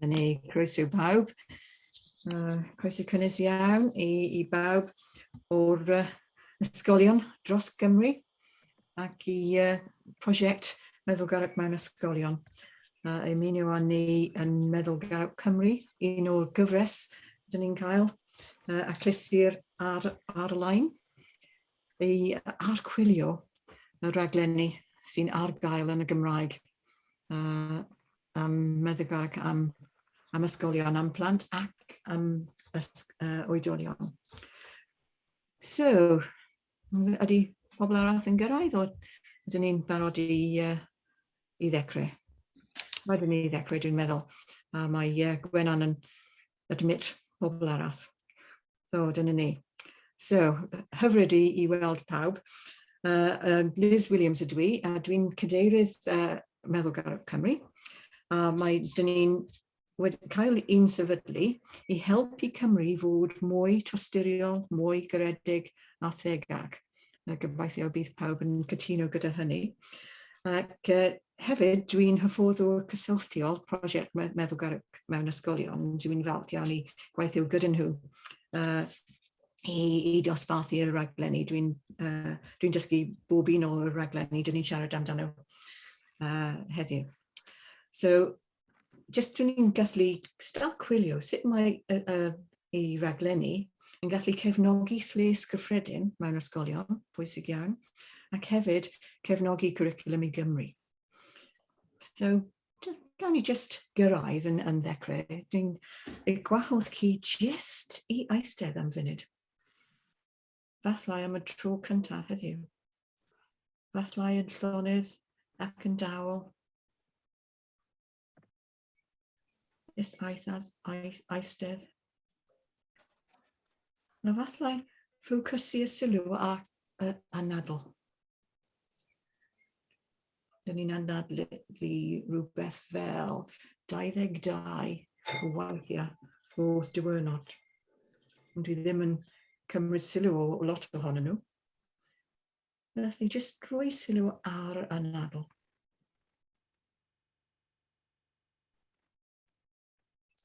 ni, croeso bawb. Croeso cynnes iawn i bawb o'r ysgolion dros Gymru ac i Prosiect Meddylgarwch mewn Ysgolion. Ymunio â ni yn Meddylgarwch Cymru, un o'r gyfres dyn ni'n cael a clisir ar-lein i archwilio y rhaglenni sy'n ar gael yn y Gymraeg am meddylgarwch am ysgolion, am plant ac am oedolion. So, ydy pobl arall yn gyrraedd o ydyn ni'n barod i ddechrau? Rhaid i ni ddechrau, dwi'n meddwl. Mae Gwenan yn admit pobl arall. So, dyna ni. So, hyfryd i weld pawb. Liz Williams ydw i, a dwi'n cadeirydd Meddylgarwch Cymru. Dyn ni'n wedi cael un sefydlu i helpu Cymru fod mwy tosturiol, mwy garedig a thegag. Gobeithio bydd pawb yn cytuno gyda hynny. Ac hefyd, dwi'n hyffoddwr cysylltiol Prosiect Meddylgarwch mewn Ysgolion. Dwi'n falch iawn i gweithio gyda nhw i dosbarthu y rhaglenni. Dwi'n dysgu bob un o'r rhaglenni, dyn ni'n siarad amdano heddiw. So, jyst dwi'n ni'n gallu chwilio sut mae i rhaglenni yn gallu cefnogi lles gyffredin mewn ysgolion, pwysig iawn, ac hefyd cefnogi cwricwlwm i Gymru. So, gawn ni jyst gyrraedd yn ddechrau. Dwi'n gwahodd chi jyst i eistedd am funud. Fathai am y tro cyntaf heddiw. Fathai yn llonydd ac yn dawel. Jyst eistedd. Na fathai ffocysu y sylw ar anadl. Dyn ni'n anadlu rhywbeth fel 22 o waithiau wrth diwyrnod. Ond dwi ddim yn cymryd sylw o lot ohonyn nhw. Felly, jyst rhoi sylw ar anadl.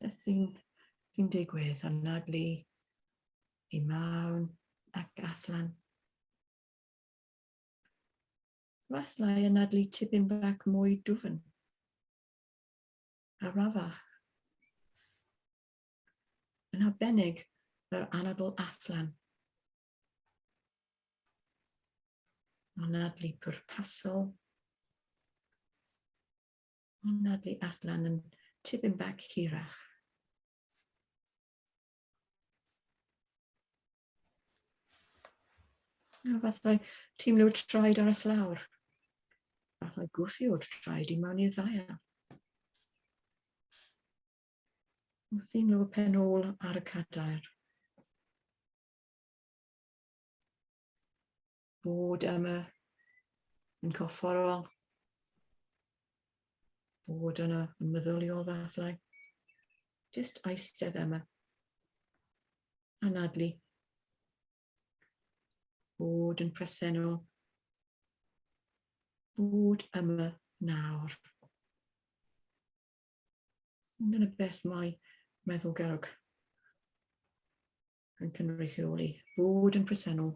Sy'n digwydd anadlu i mewn ac allan. Fathai anadlu tipyn bach mwy dwfn. Arafach. Yn arbennig yr anadl allan. Anadlu pwrpasol. Anadlu allan yn tipyn bach hirach. Fathai teimlo traed ar y llawr. Fathai gwthio'r traed i mewn i'r ddaear. Teimlo y pen ôl ar y cadair. Bod yma yn cofforol. Bod yna yn meddyliol fathai. Just eistedd yma. Anadlu. Bod yn presennol. Bod yma nawr. Dyna beth mae meddylgarwch yn cynrychioli. Bod yn presennol.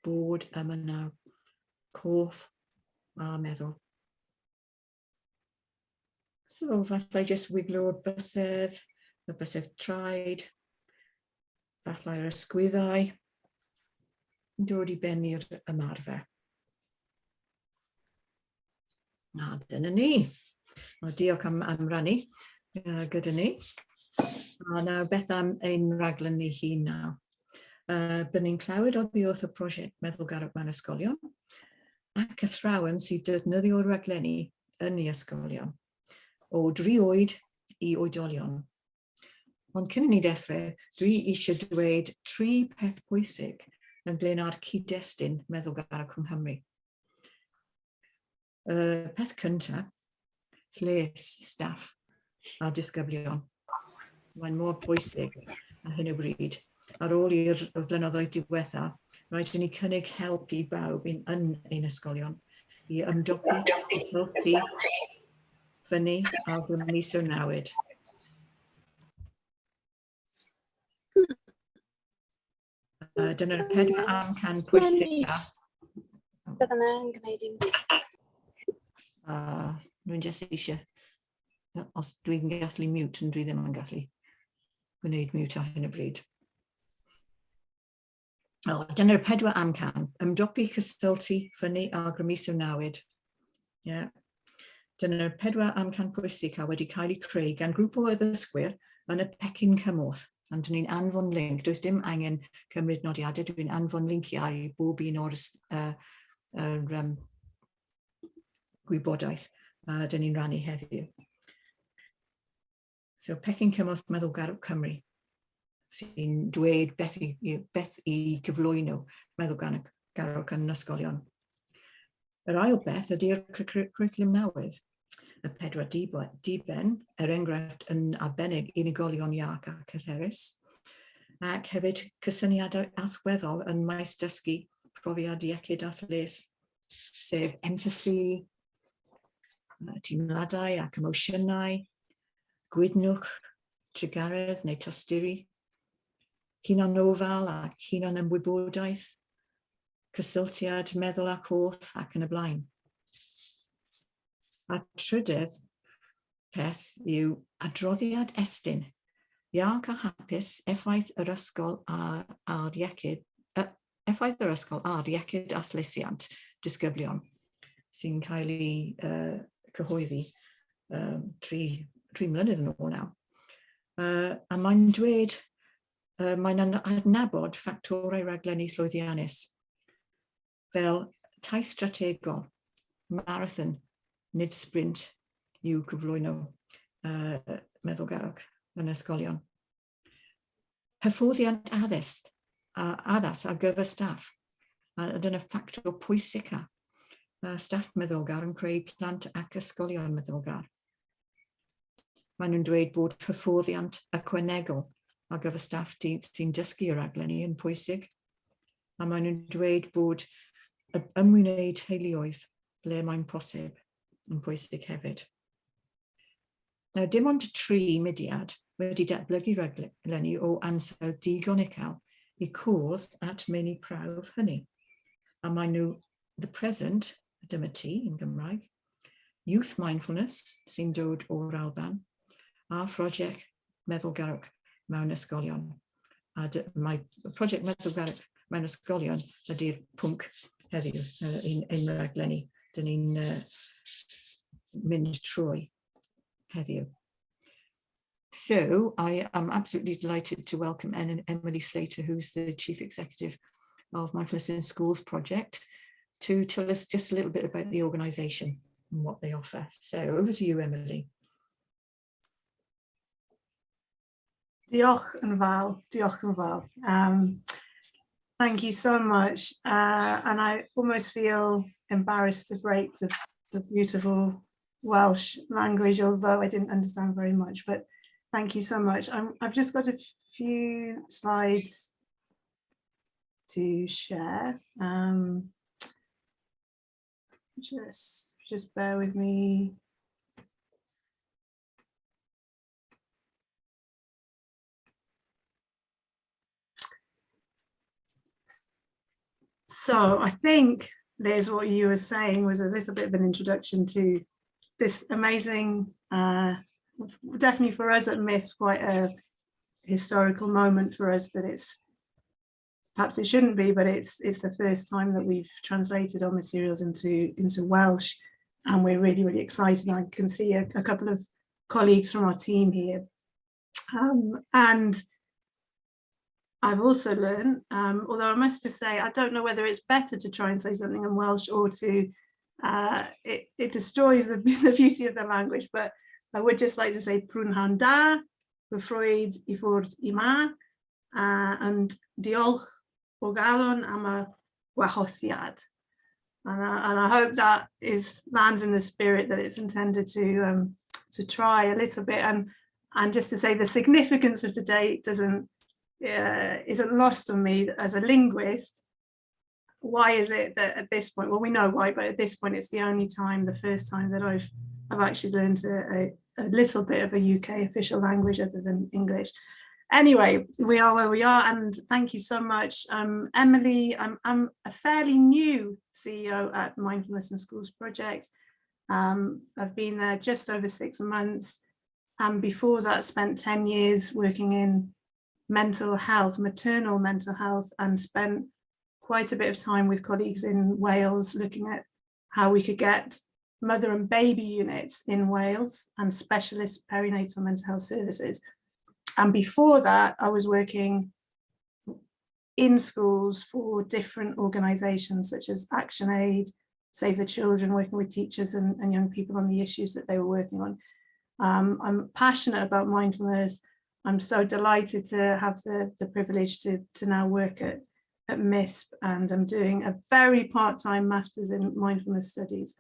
Bod yma nawr. Corff a meddwl. So, fathai jyst wiglo'r bysedd, y bysedd traed, fathai'r ysgwyddau, yn dod i ben i'r ymarfer. A dyna ni. Diolch am rhannu gyda ni. A nawr beth am ein rhaglenni hun nawr. Bydd ni'n clywed oddi wrth y Prosiect Meddylgarwch mewn Ysgolion ac athrawon sydd defnyddio'r rhaglenni yn ei ysgolion. O 3 oed i oedolion. Ond cyn i ni dechrau, dwi eisiau dweud 3 peth pwysig ynglyn â'r cyd-destun Meddylgarwch yng Nghymru. Peth cyntaf, lles, staff a disgyblion. Mae'n mor bwysig ar hyn o bryd. Ar ôl i'r flynyddoedd diwethaf, rhaid i ni cynnig help i bawb yn ein ysgolion i ymdopi, helpu, ffynnu a gwmys o nawyd. Dyna'r 4 amcan pwysicaf. Bydd yna'n gwneud un. Rwy'n jyst eisiau, os dwi'n gallu mute, yn dwi ddim yn gallu gwneud mute ar hyn o bryd. Dyna'r 4 amcan, ymdopi cysyltu ffynnu awgrymu sy'n nawyd. Dyna'r 4 amcan pwysig a wedi cael eu creu gan grŵp o addysgwyr yn y pecyn cymorth. Ond dyn ni'n anfon link, does dim angen cymryd nodiadau, dwi'n anfon linkiau i bob un o'r gwybodaeth a dyn ni'n rhannu heddiw. So, pecyn cymorth Meddylgarwch Cymru sy'n dweud beth i gyflwyno Meddylgarwch yn ysgolion. Yr ail beth ydy'r cwricwlwm newydd. Y 4 diben, enghraifft yn arbennig unigolion iach ac hyderus, ac hefyd cysyniadau allweddol yn maes dysgu profiad iechyd a lles, sef empathi, teimladau ac emosiynau, gwydnwch, trigaredd neu tosturi, hunanofal ac hunan ymwybodaeth, cysylltiad meddwl ac holl ac yn y blaen. A trydydd peth yw adroddiad estyn. Iach a hapus effaith yr ysgol ar iechyd a thlesiant disgyblion sy'n cael ei cyhoeddi 3 mlynedd yn ôl nawr. A mae'n dweud, mae'n adnabod ffactorau rhaglenni llwyddiannus fel taith strategol, marathon, nid sprint yw cyflwyno Meddylgarwch yn ysgolion. Hyfforddiant addas ar gyfer staff. Dyna ffactor pwysig. Staff meddylgar yn creu plant ac ysgolion meddylgar. Maen nhw'n dweud bod hyfforddiant ychwanegol ar gyfer staff sy'n dysgu y rhaglenni yn pwysig. A maen nhw'n dweud bod ymwneud teuluoedd ble mae'n posib yn pwysig hefyd. Nawr, dim ond 3 mudiad wedi datblygu rhaglenni o ansawdd digon uchel i cwrdd at meini prawf hynny. A maen nhw the present, dyma ti yn Gymraeg, Youth Mindfulness sy'n dod o'r Alban, a Prosiect Meddylgarwch mewn ysgolion. A mae Prosiect Meddylgarwch mewn ysgolion ydy'r pwnc heddiw, ein rhaglenni. Dyn ni'n mynd trwy heddiw. So, I am absolutely delighted to welcome Emily Slater, who's the Chief Executive of Mindfulness in Schools project, to tell us just a little bit about the organisation and what they offer. So, over to you, Emily. Diolch yn fawr. Thank you so much. And I almost feel embarrassed to break the beautiful Welsh language, although I didn't understand very much, but thank you so much. I've just got a few slides to share. Just bear with me. So I think Liz, what you were saying was a little bit of an introduction to this amazing, definitely for us at MIS, quite a historical moment for us that it's, perhaps it shouldn't be, but it's the first time that we've translated our materials into Welsh, and we're really, really excited. I can see a couple of colleagues from our team here. And I've also learned, although I must just say, I don't know whether it's better to try and say something in Welsh or to, it destroys the beauty of the language, but I would just like to say prwnhan da, byfrwyd I ffwrdd I ma, and diolch o galon am y wahoddiad. And I hope that lands in the spirit that it's intended to try a little bit, and just to say the significance of today isn't lost on me as a linguist. Why is it that at this point, well, we know why, but at this point it's the first time that I've actually learned a little bit of a UK official language other than English. Anyway, we are where we are, and thank you so much. Emily, I'm a fairly new CEO at Mindfulness in Schools Project. I've been there just over 6 months, and before that spent 10 years working in mental health, maternal mental health, and spent quite a bit of time with colleagues in Wales looking at how we could get mother and baby units in Wales and specialist perinatal mental health services. And before that, I was working in schools for different organisations such as Action Aid, Save the Children, working with teachers and young people on the issues that they were working on. I'm passionate about mindfulness. I'm so delighted to have the privilege to now work at MISP, and I'm doing a very part-time Masters in Mindfulness Studies.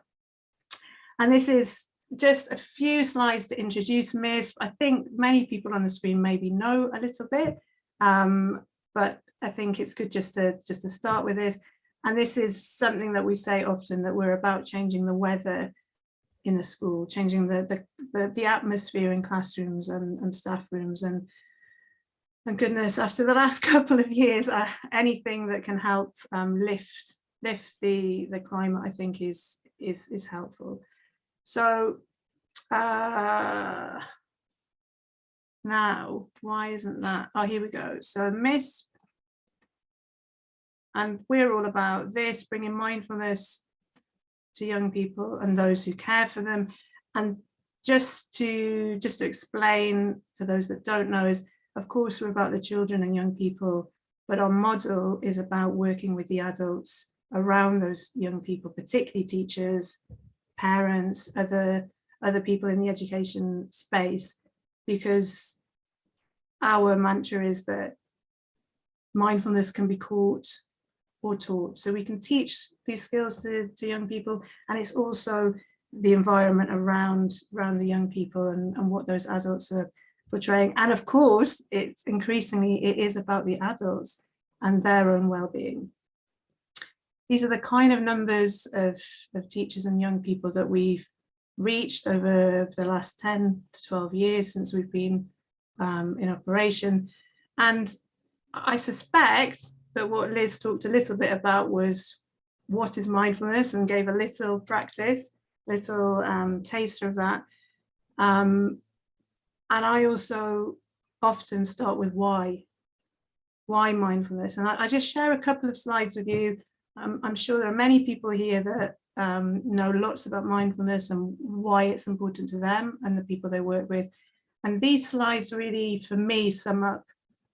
And this is just a few slides to introduce MISP. I think many people on the screen maybe know a little bit, but I think it's good just to start with this. And this is something that we say often, that we're about changing the weather in the school, changing the atmosphere in classrooms and staff rooms. And goodness, after the last couple of years, anything that can help lift the climate, I think is helpful. So now, why isn't that? Oh, here we go. So MISP, and we're all about this, bringing mindfulness to young people and those who care for them. And just to explain for those that don't know, is of course we're about the children and young people, but our model is about working with the adults around those young people, particularly teachers, parents, other people in the education space, because our mantra is that mindfulness can be caught or taught. So we can teach these skills to young people, and it's also the environment around the young people and what those adults are portraying. And of course, it's increasingly, it is about the adults and their own well-being. These are the kind of numbers of teachers and young people that we've reached over the last 10 to 12 years since we've been in operation. And I suspect that what Liz talked a little bit about was what is mindfulness, and gave a little practice, little taster of that. And I also often start with why mindfulness. And I just share a couple of slides with you. I'm sure there are many people here that know lots about mindfulness and why it's important to them and the people they work with. And these slides really, for me, sum up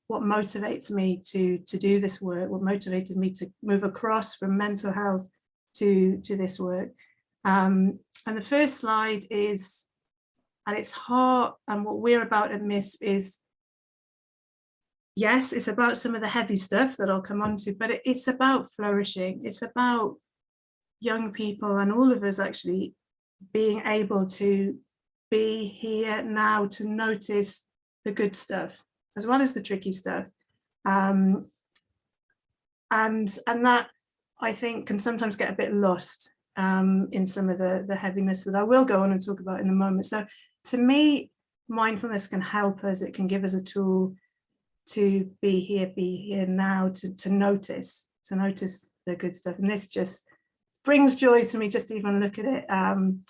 what motivates me to do this work, what motivated me to move across from mental health to this work. And the first slide is, at its heart, and what we're about at MISP is, yes, it's about some of the heavy stuff that I'll come on to, but it's about flourishing. It's about young people and all of us actually being able to be here now, to notice the good stuff as well as the tricky stuff. And that, I think, can sometimes get a bit lost in some of the heaviness that I will go on and talk about in a moment. So to me, mindfulness can help us. It can give us a tool to be here now, to notice the good stuff. And this just brings joy to me just to even look at it. And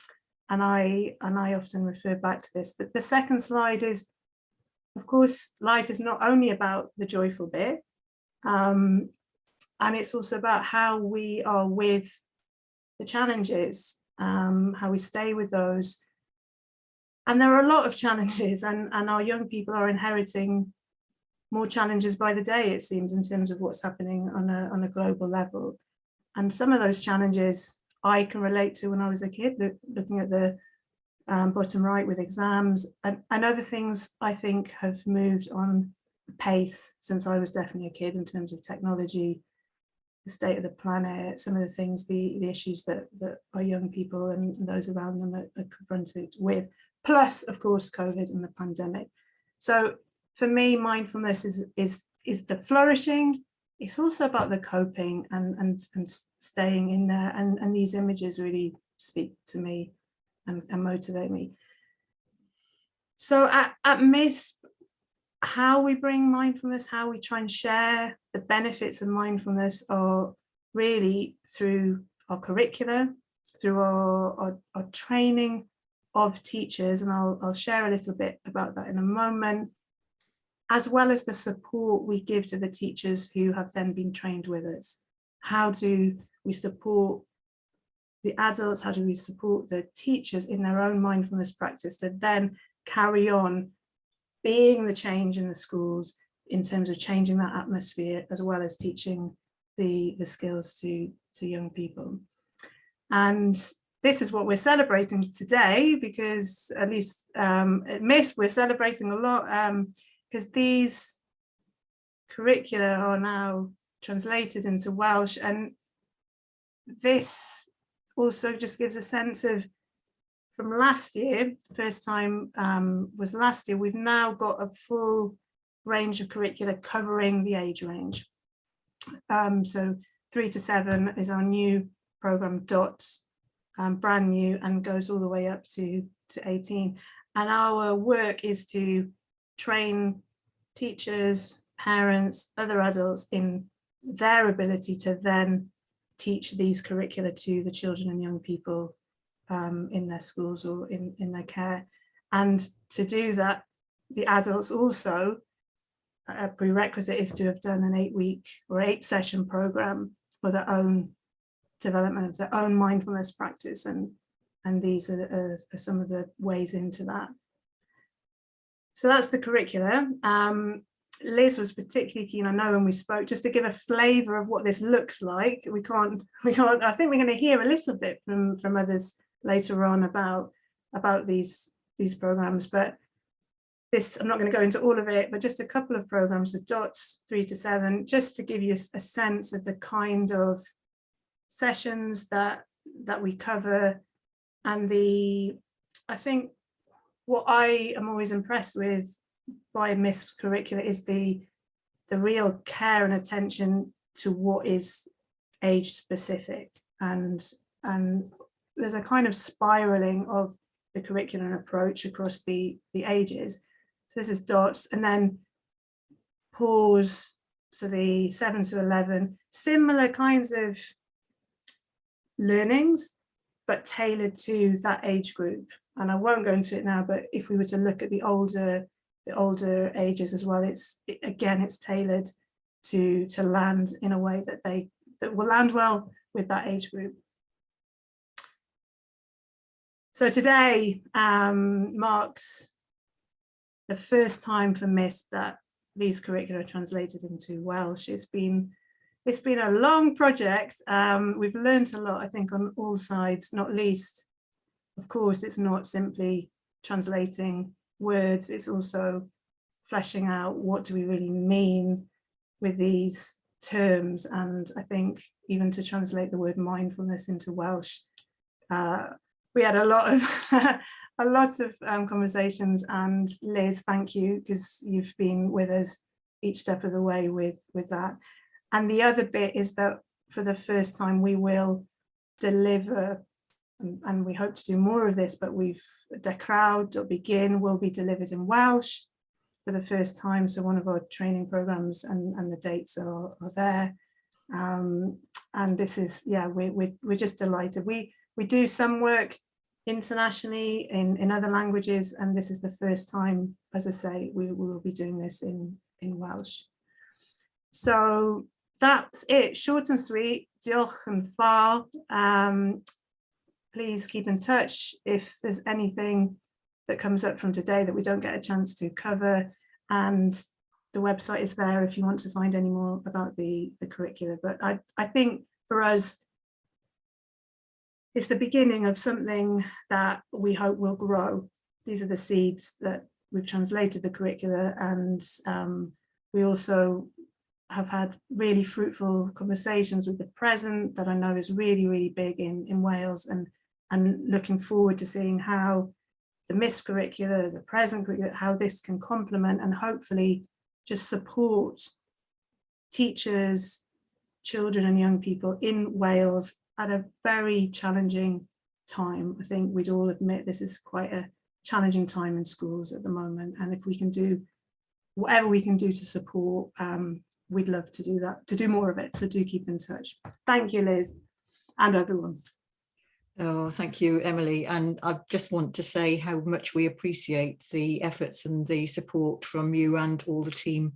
I often refer back to this. But the second slide is, of course, life is not only about the joyful bit, and it's also about how we are with the challenges, how we stay with those. And there are a lot of challenges, and our young people are inheriting more challenges by the day, it seems, in terms of what's happening on a global level. And some of those challenges I can relate to when I was a kid, looking at the bottom right with exams, and other things I think have moved on the pace since I was definitely a kid, in terms of technology, the state of the planet, some of the things, the issues that our young people and those around them are confronted with, plus of course COVID and the pandemic. So for me, mindfulness is the flourishing. It's also about the coping and staying in there, and these images really speak to me and motivate me. So at MISP, how we bring mindfulness, how we try and share the benefits of mindfulness are really through our curricula, through our training of teachers, and I'll share a little bit about that in a moment, as well as the support we give to the teachers who have then been trained with us. How do we support the adults, how do we support the teachers in their own mindfulness practice to then carry on being the change in the schools in terms of changing that atmosphere, as well as teaching the skills to young people. And this is what we're celebrating today, because at least at MISP we're celebrating a lot, because these curricula are now translated into Welsh, and this also just gives a sense of, from last year, first time was last year, we've now got a full range of curricula covering the age range. So 3 to 7 is our new programme, DOTS, brand new, and goes all the way up to 18. And our work is to train teachers, parents, other adults in their ability to then teach these curricula to the children and young people in their schools or in their care. And to do that, the adults also, a prerequisite is to have done an 8-week or 8-session program for their own development of their own mindfulness practice, and these are some of the ways into that. So that's the curricula. Liz was particularly keen, I know, when we spoke, just to give a flavour of what this looks like. We can't, I think we're going to hear a little bit from others later on about these programs, but this, I'm not going to go into all of it, but just a couple of programs of DOTS 3 to 7, just to give you a sense of the kind of sessions that we cover. And I think what I am always impressed with by MISP curricula is the real care and attention to what is age specific, and there's a kind of spiraling of the curriculum approach across the ages. So this is DOTS, and then pause, so the 7 to 11, similar kinds of learnings, but tailored to that age group. And I won't go into it now, but if we were to look at the older ages as well, it's tailored to land in a way that will land well with that age group. So today marks the first time for MISP that these curricula are translated into Welsh. It's been a long project. We've learned a lot, I think, on all sides, not least, of course, it's not simply translating words, it's also fleshing out what do we really mean with these terms. And I think even to translate the word mindfulness into Welsh, we had a lot of conversations. And Liz, thank you, because you've been with us each step of the way with that. And the other bit is that for the first time we will deliver, and we hope to do more of this, but dechrau or begin will be delivered in Welsh for the first time. So one of our training programs, and the dates are there. And this is, yeah, we're just delighted. We do some work internationally in other languages, and this is the first time, as I say, we will be doing this in Welsh. So that's it, short and sweet. Diolch yn fawr. Please keep in touch if there's anything that comes up from today that we don't get a chance to cover, and the website is there if you want to find any more about the curricula. But I think for us, it's the beginning of something that we hope will grow. These are the seeds that we've translated the curricula, and we also have had really fruitful conversations with the present that I know is really, really big in Wales, and looking forward to seeing how the MISP curricula, the present curricula, how this can complement and hopefully just support teachers, children and young people in Wales at a very challenging time. I think we'd all admit this is quite a challenging time in schools at the moment, and if we can do whatever we can do to support, we'd love to do that, to do more of it. So do keep in touch. Thank you, Liz, and everyone. Oh, thank you, Emily. And I just want to say how much we appreciate the efforts and the support from you and all the team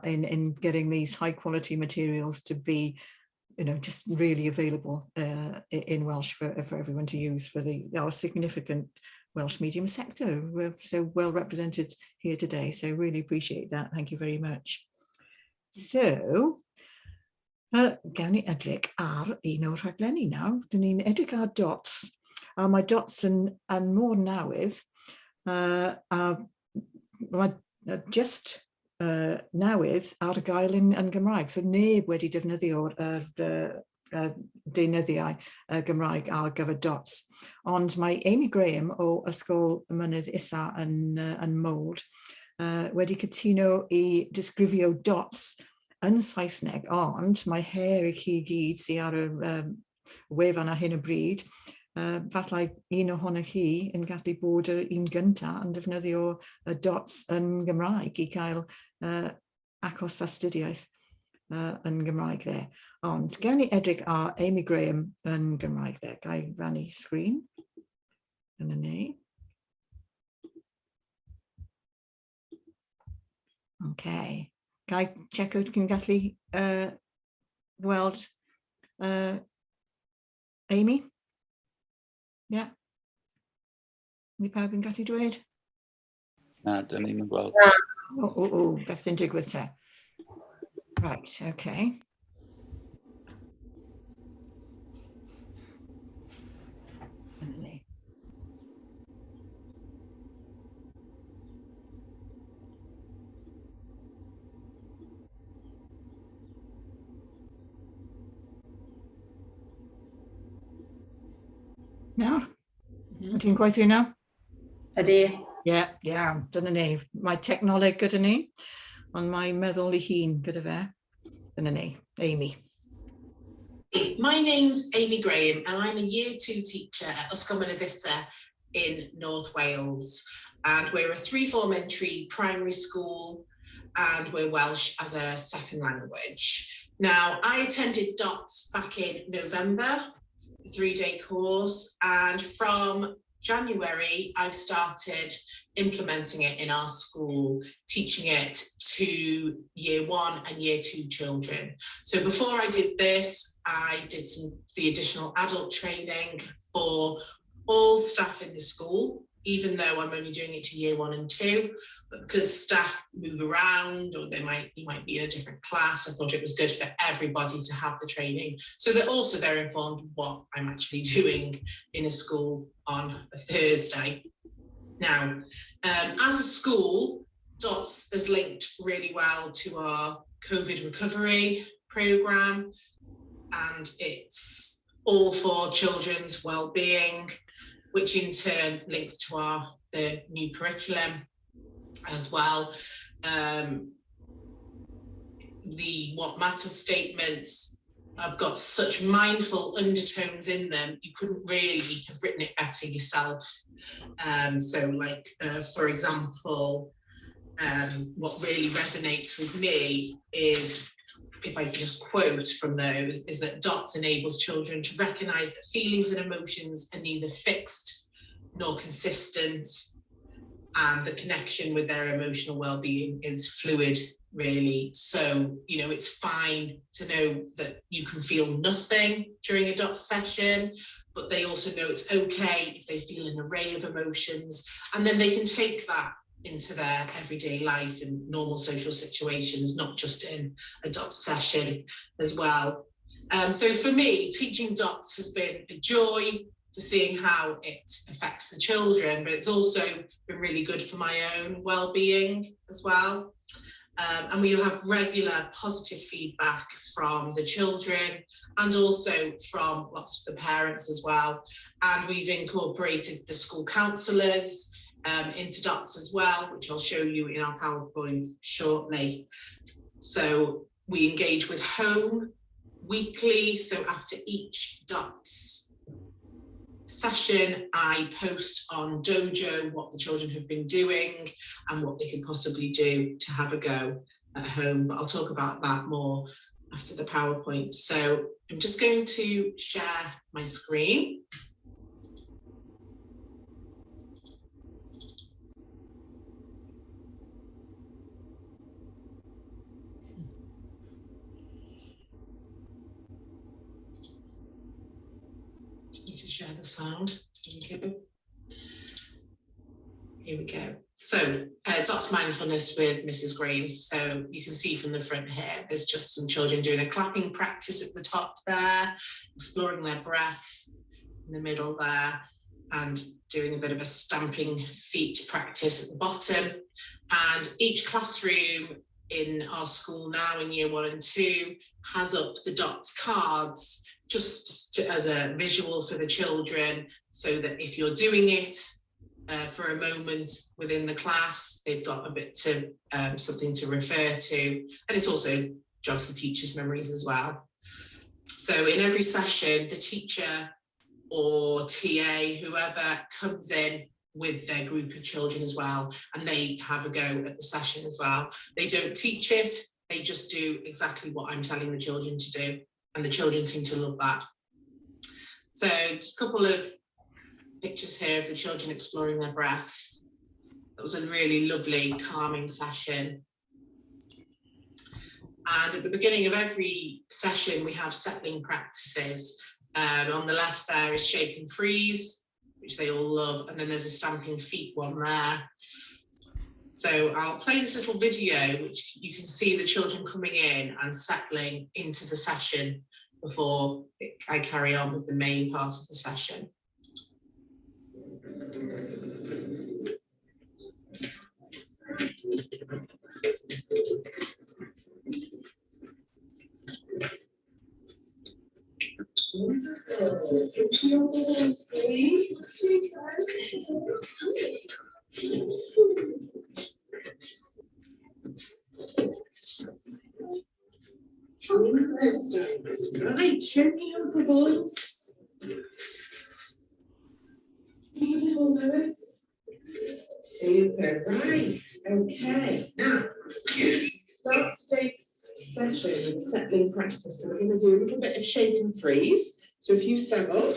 in getting these high quality materials to be, just really available in Welsh for everyone to use for our significant Welsh medium sector. We're so well represented here today, so really appreciate that. Thank you very much. So, gawn ni edrych ar un o'r rhaglenni nawr. Dyn ni'n edrych ar dots. Mae dots yn môr newydd. Mae just newydd ar gael yn Gymraeg. So neb wedi defnyddio'r deunyddiau Gymraeg ar gyfer dots. Ond mae Amy Graham o Ysgol Mynydd Isa yn Mold wedi cytuno I disgrifio dots yn Saesneg, ond mae her I chi gyd sydd ar y wefan ar hyn o bryd, falle un ohonoch chi yn gallu bod yr un gyntaf yn defnyddio y dots yn Gymraeg I cael achos astudiaeth yn Gymraeg there. Ond gawn ni edrych ar Amy Graham yn Gymraeg there. Gael rannu sgrin. Yna ni. Okay. Gael check out chi'n gallu weld Amy? Yeah. Ni pawb yn gallu dweud? Na, dyn ni'n gweld. Beth sy'n digwydd te? Right, okay. Nawr? Ti'n gweithio nawr? Ydy. Ie, dyna ni. Mae technoleg gyda ni, ond mae meddwl I hun gyda fe. Dyna ni, Amy. My name's Amy Graham and I'm a Year 2 teacher at Ysgolion in North Wales. And we're a 3-form entry primary school and we're Welsh as a second language. Now, I attended DOTS back in November, a 3-day course, and from January, I've started implementing it in our school, teaching it to Year 1 and Year 2 children. So before I did this, I did the additional adult training for all staff in the school, even though I'm only doing it to Year 1 and 2, but because staff move around or you might be in a different class, I thought it was good for everybody to have the training so that also they're informed of what I'm actually doing in a school on a Thursday. Now, as a school, DOTS has linked really well to our COVID recovery programme, and it's all for children's well-being, which in turn links to the new curriculum as well. The What Matters statements have got such mindful undertones in them, you couldn't really have written it better yourself. So like, for example, what really resonates with me is, if I can just quote from those, is that DOTS enables children to recognise that feelings and emotions are neither fixed nor consistent, and the connection with their emotional well-being is fluid, really. So, it's fine to know that you can feel nothing during a DOTS session, but they also know it's okay if they feel an array of emotions, and then they can take that into their everyday life and normal social situations, not just in a DOTS session as well. So for me, teaching DOTS has been a joy for seeing how it affects the children, but it's also been really good for my own well-being as well. And we'll have regular positive feedback from the children and also from lots of the parents as well. And we've incorporated the school counsellors into DOTS as well, which I'll show you in our PowerPoint shortly. So we engage with home weekly, so after each DOTS session, I post on Dojo what the children have been doing and what they could possibly do to have a go at home, but I'll talk about that more after the PowerPoint. So I'm just going to share my screen. Share the sound. Here we go. So that's mindfulness with Mrs. Graves. So you can see from the front here, there's just some children doing a clapping practice at the top there, exploring their breath in the middle there, and doing a bit of a stamping feet practice at the bottom. And each classroom in our school now in year 1 and 2 has up the dots cards just as a visual for the children, so that if you're doing it for a moment within the class, they've got a bit to something to refer to, and it's also jogs the teacher's memories as well. So in every session, the teacher or TA, whoever, comes in with their group of children as well, and they have a go at the session as well. They don't teach it, they just do exactly what I'm telling the children to do, and the children seem to love that. So just a couple of pictures here of the children exploring their breath. That was a really lovely, calming session. And at the beginning of every session, we have settling practices. On the left there is shake and freeze, which they all love, and then there's a stamping feet one there. So I'll play this little video, which you can see the children coming in and settling into the session before I carry on with the main part of the session. Right, show me your voice. Super, right, okay. Now, start today's session with settling practice. So we're going to do a little bit of shake and freeze. So if you settle,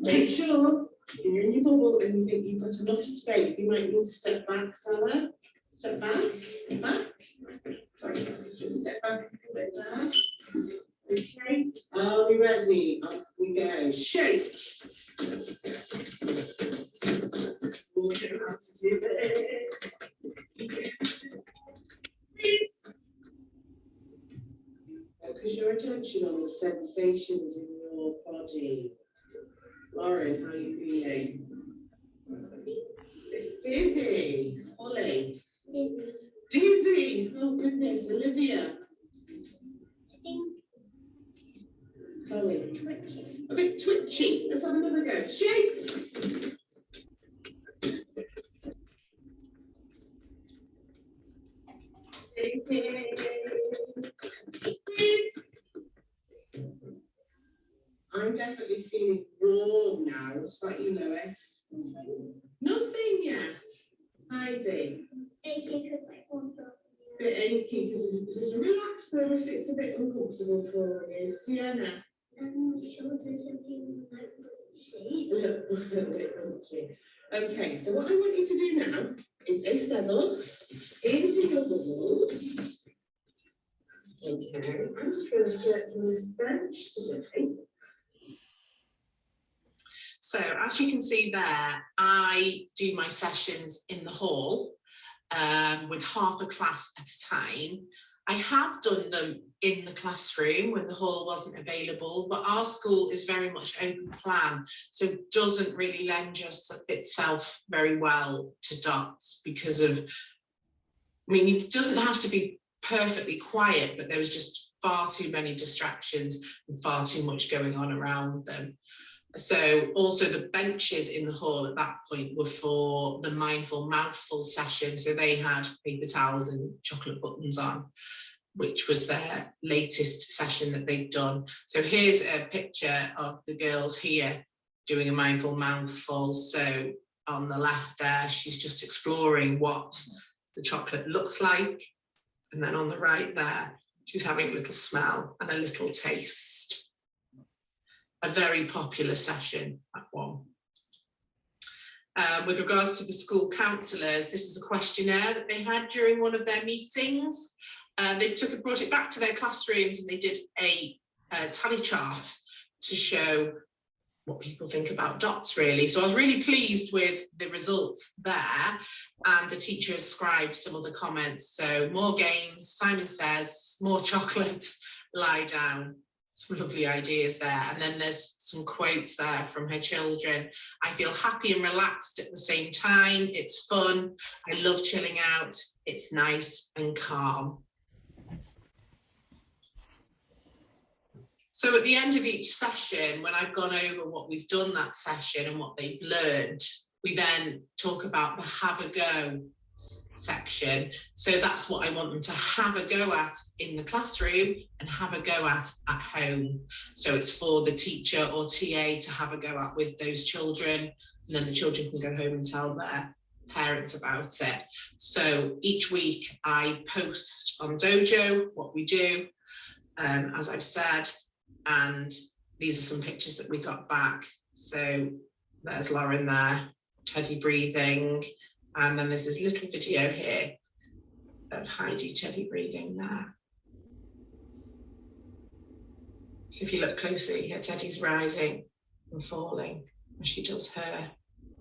make sure you're in your bubble and you think you've got enough space. You might need to step back, Sarah. Step back, back. Sorry, just step back a bit there. Okay, are we ready? Off we go. Shake. We'll know how to do this. Focus your attention on the sensations in your body. Lauren, how are you feeling? Dizzy. Ollie. Dizzy. Dizzy. Oh goodness. Olivia. I think Chloe. twitchy. A bit twitchy. Let's have another go. Shake. I'm definitely feeling warm now. It's like you, Lois. Nothing yet. Heidi. Achy because my arms are A bit achy because just relax though if it's a bit uncomfortable for you. Sienna. and my shoulders are feeling like punchy. A little bit punchy. Okay, so what I want you to do now is a settle into your bubbles. Okay, I'm just going to stretch on this bench today. So as you can see there, I do my sessions in the hall with half a class at a time. I have done them in the classroom when the hall wasn't available, but our school is very much open plan, so it doesn't really lend itself very well to dots because of, I mean, it doesn't have to be perfectly quiet, but there was just far too many distractions and far too much going on around them. So also the benches in the hall at that point were for the mindful mouthful session. So they had paper towels and chocolate buttons on. which was their latest session that they've done. So here's a picture of the girls here doing a mindful mouthful. So on the left there, she's just exploring what the chocolate looks like. And then on the right there, she's having a little smell and a little taste. A very popular session, that one. With regards to the school counsellors, this is a questionnaire that they had during one of their meetings. They brought it back to their classrooms and they did a tally chart to show what people think about dots, really. So I was really pleased with the results there, and the teacher ascribed some of the comments. So more games, Simon says, more chocolate, lie down. Some lovely ideas there. And then there's some quotes there from her children. I feel happy and relaxed at the same time. It's fun. I love chilling out. It's nice and calm. So at the end of each session, when I've gone over what we've done that session and what they've learned, we then talk about the have a go section. So that's what I want them to have a go at in the classroom and have a go at home. So it's for the teacher or TA to have a go at with those children, and then the children can go home and tell their parents about it. So each week I post on Dojo what we do, as I've said, and these are some pictures that we got back. So there's Lauren there, Teddy breathing, and then there's this little video here of Heidi Teddy breathing there. So if you look closely here, Teddy's rising and falling as she does her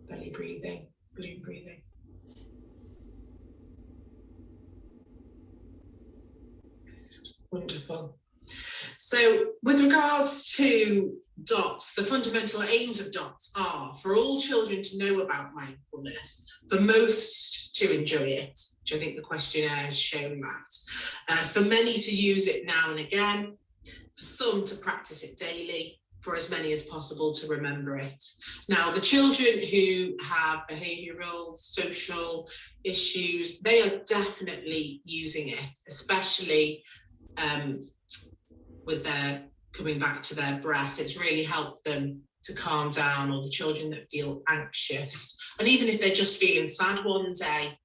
belly breathing, balloon breathing. Wonderful. So with regards to dots, the fundamental aims of dots are for all children to know about mindfulness, for most to enjoy it, which I think the questionnaire has shown that, for many to use it now and again, for some to practice it daily, for as many as possible to remember it. Now, the children who have behavioural, social issues, they are definitely using it, especially with their coming back to their breath. It's really helped them to calm down, or the children that feel anxious. And even if they're just feeling sad one day,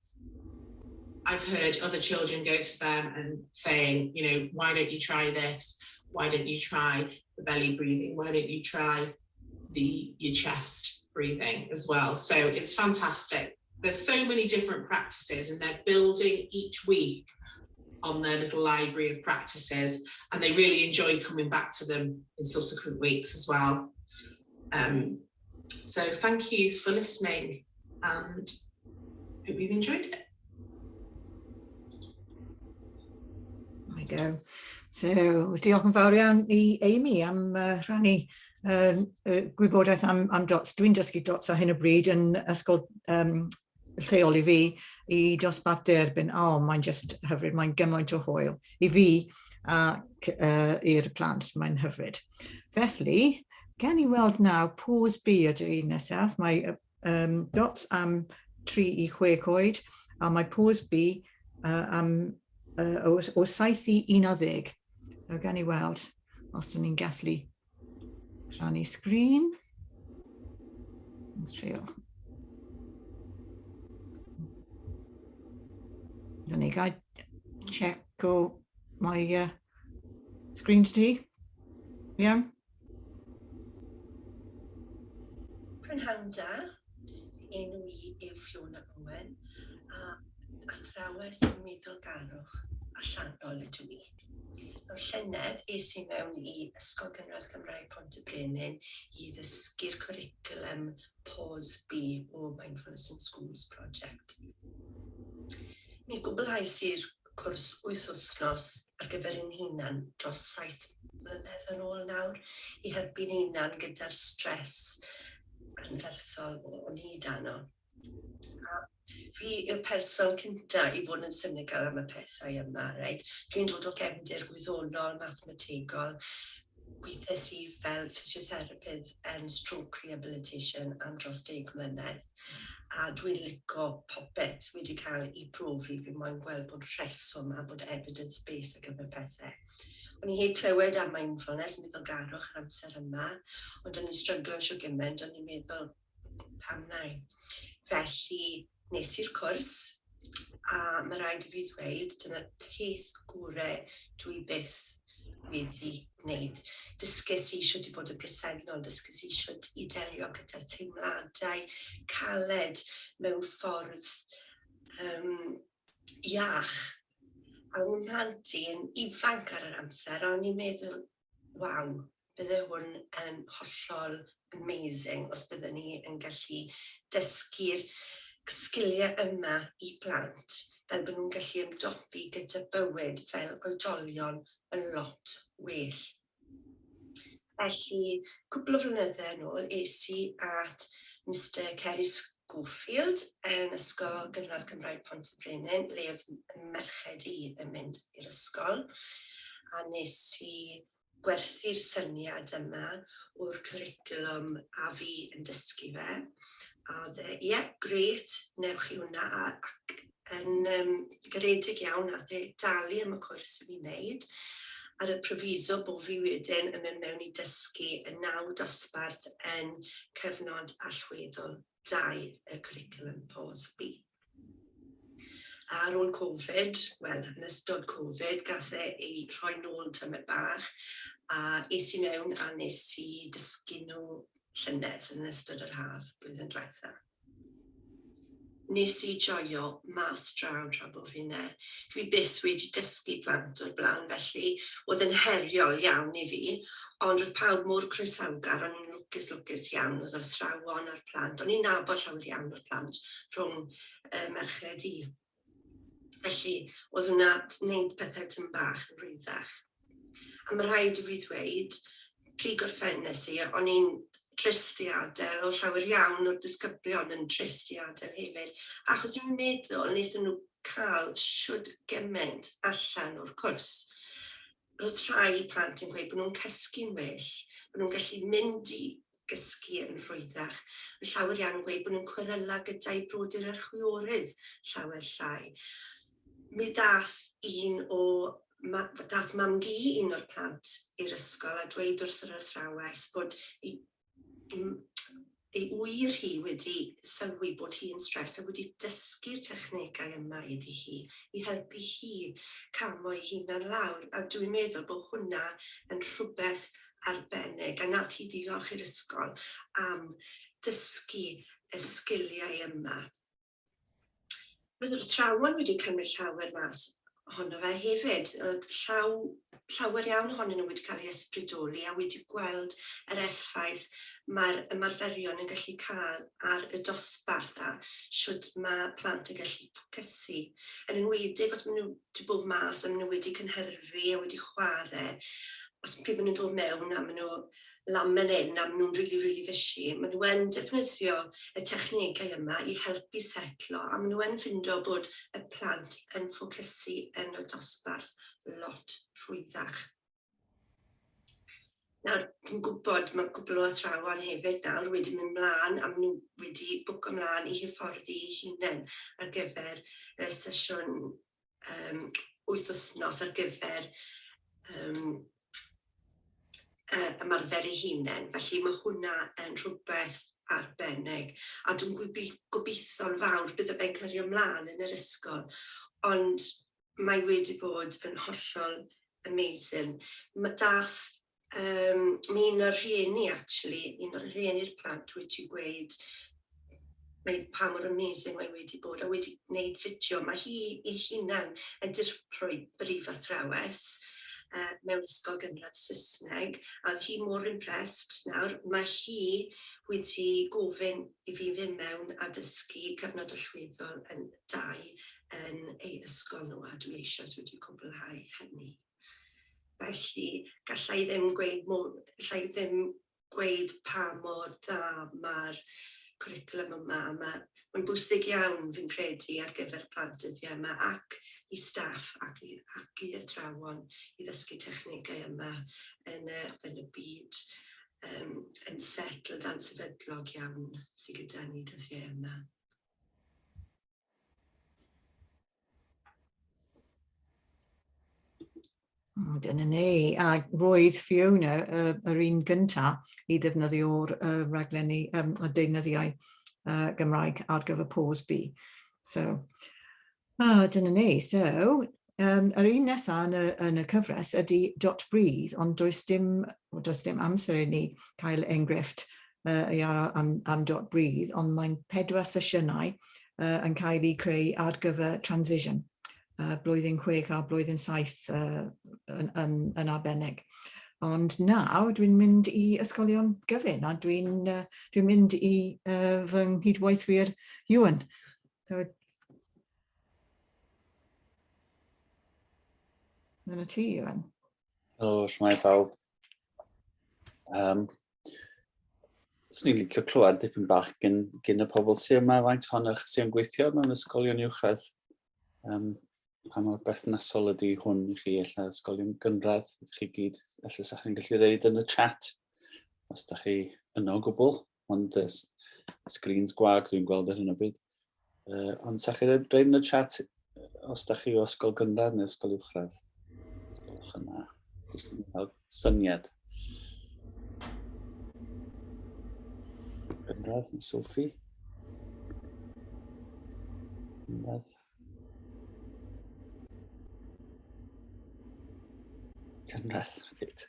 I've heard other children go to them and saying, you know, why don't you try this? Why don't you try the belly breathing? Why don't you try your chest breathing as well? So it's fantastic. There's so many different practices, and they're building each week on their little library of practices, and they really enjoy coming back to them in subsequent weeks as well. So thank you for listening, and hope you've enjoyed it. There we go. So diolch yn fawr iawn I Amy am rhannu gwybodaeth am dots. Dwi'n dysgu dots ar hyn o bryd yn ysgol lleol I fi I dosbarth derbyn. Mae'n just hyfryd, mae'n gymaint o hwyl I fi ac i'r plant, mae'n hyfryd. Felly, gen I weld nawr pause B ydw I nesaf. Mae dots am 3 I 6 oed, a mae pause B o 7 I 11. So gen I weld os dyn ni'n gallu rhannu sgrin. Trio. Dyn ni gael check o my screen to ti. Iawn? Prynhawn da, enw I yw Fiona Owen, a athrawes Meddylgarwch a Llanol ydw I. Nawr llynedd es I mewn I Ysgolion Pontypridd I ddysgu'r cwricwlwm pause B o Mindfulness in Schools Prosiect. Mi gwblhais i'r cwrs 8 wythnos ar gyfer ein hunan dros 7 mlynedd yn ôl nawr I helpu'n hunan gyda'r stres anferthol o'n I dano. Fi yw'r person cynta I fod yn synigol am y pethau yma. Right? Dwi'n dod o gefndir gwyddonol, mathemategol, Gweithes i fel physiotherapydd yn stroke rehabilitation am dros 10 mlynedd. A dwi'n licio popeth wedi cael ei profi. Fi moyn gweld bod rheswm a bod evidence-based ar gyfer pethau. O'n i heb clywed am Mindfulness, Meddylgarwch yr amser yma, ond o'n i'n stryglo eisiau gymaint, o'n i'n meddwl, pam nai. Felly, nes i'r cwrs, a mae rhaid i fi ddweud, dyna'r peth gorau dwi byth wedi wneud. Dysgus i siwt i bod yn bresennol, dysgus i siwt i delio gyda teimladau caled mewn ffordd iach. A o'n mhlant i'n ifanc ar yr amser, a o'n i'n meddwl, waw, bydde hwn yn hollol amazing os byddwn ni yn gallu dysgu'r sgiliau yma i plant, fel bod nhw'n gallu ymdopi gyda bywyd fel oedolion yn lot well. Felly, cwbl o flynyddoedd yn ôl, es i at Mr Kerry Schofield yn Ysgol Gynnwys Cymraeg Pontypridd, le oedd merched i yn mynd i'r ysgol. A nes i gwerthu'r syniad yma o'r cwricwlwm a fi yn dysgu fe. A oedd e, ie, gret, newch chi hwnna, ac yn garedig iawn a dalu am y cwrs i fi wneud. Ar y profiso bod fi wedyn yn mynd mewn i dysgu y 9 dosbarth yn cyfnod allweddol 2 y cwricwlwm POS-B. Ar ôl Covid, wel, yn ystod Covid, gath ei rhoi nôl tymor bach, a es i mewn a nes i dysgu nhw llynedd yn ystod yr haf blwyddyn diwethaf. Nes i joio mas draw tra bod fi yna. Dwi byth wedi dysgu plant o'r blaen, felly oedd yn heriol iawn i fi, ond roedd pawb mor croesawgar, o'n i'n lwcus iawn, oedd athrawon a'r plant, o'n i'n nabod llawer iawn o'r plant rhwng merched i. Felly, oedd hwnna wneud pethau tym bach yn rwyddach. A mae rhaid i fi ddweud, pryd gorffennes i, o'n i'n trist i adael, o llawer iawn o'r disgyblion yn trist i adael hefyd, achos dwi'n meddwl wnaethon nhw cael siwd gymaint allan o'r cwrs. Roedd rhai plant yn gweud bod nhw'n cysgu'n well, bod nhw'n gallu mynd i gysgu yn rwyddach. Llawer iawn yn gweud bod nhw'n cwrela gyda'i brodyr a chwiorydd llawer llai. Mi dath mam gi un o'r plant i'r ysgol a dweud wrth yr athrawes bod ei wyr hi wedi sylwi bod hi'n stressed a wedi dysgu'r technegau yma iddi hi i helpu hi calmo ei hunan lawr. A dwi'n meddwl bod hwnna yn rhywbeth arbennig. A nath hi ddiolch i'r ysgol am dysgu y sgiliau yma. Roedd yr athrawon wedi cymryd llawer mas ohono fe hefyd. Oedd llawer iawn ohonyn nhw wedi cael ei ysbrydoli a wedi gweld yr effaith mae'r ymarferion yn gallu cael ar y dosbarth a shwt mae plant yn gallu ffocysu. Yn enwedig os maen nhw wedi bod mas a maen nhw wedi cynhyrfu a wedi chwarae, os pryd maen nhw'n dod mewn a maen nhw lam yn un a maen nhw'n rili fysi, maen nhw yn defnyddio y technegau yma i helpu setlo a maen nhw yn ffindo bod y plant yn ffocysu yn y dosbarth lot rhwyddach. Nawr, dwi'n gwybod mae cwbl o athrawon hefyd nawr wedi mynd mlaen a maen nhw wedi bwco mlaen i hyfforddi eu hunain ar gyfer y sesiwn 8 wythnos ar gyfer ymarfer ei hunain. Felly mae hwnna yn rhywbeth arbennig. A dwi'n gobeithio'n fawr bydd y fe'n cario ymlaen yn yr ysgol. Ond mae wedi bod yn hollol amazing. Mae un o'r rhieni, un o'r rhieni'r plant wedi gweud pa mor amazing mae wedi bod a wedi gwneud fideo. Mae hi ei hunain yn dirprwy brif athrawes mewn ysgol gynradd Saesneg, a oedd hi mor impressed nawr. Mae hi wedi gofyn i fi fynd mewn a dysgu cyfnod allweddol yn 2 yn ei ysgol nhw, a dwi eisiau wedi cwblhau hynny. Felly, gallai ddim gweud pa mor dda mae'r cwricwlwm yma. Mae'n bwysig iawn fi'n credu ar gyfer y plant dyddiau yma ac i staff ac i athrawon i ddysgu technegau yma yn y byd yn settled ansefydlog iawn sydd gyda ni dyddiau yma. Dyna ni, a roedd Fiona yr un gyntaf i ddefnyddio'r rhaglenni a deunyddiau Gymraeg ar gyfer pause B. So, dyna ni. So, yr un nesaf yn y cyfres ydy dot breathe, ond does dim amser i ni cael enghraifft am dot breathe, ond mae'n 4 sesiynau yn cael ei creu ar gyfer transition. Blwyddyn 6 a blwyddyn 7 yn arbennig. Ond nawr dwi'n mynd i ysgolion gyfun a dwi'n mynd i fy nghydweithwyr Iwan. So, dyna ti, Iwan. Helo, shwmae pawb. Swn i'n licio clywed dipyn bach gyn y pobl sy'n yma faint ohonoch sy'n gweithio mewn ysgolion uwchradd. Pa mor berthnasol ydy hwn i chi, ella ysgolion gynradd, ydych chi gyd, ella sa'ch chi'n gallu dweud yn y chat, os ydych chi yno o gwbl, ond screens gwag dwi'n gweld ar hyn o bryd. Ond sa'ch chi'n dweud yn y chat, os ydych chi o ysgol gynradd neu ysgol uwchradd. Ysgolwch yna, jyst yn cael syniad. Gynradd, mae Sophie. Gynradd. Gynradd, reit.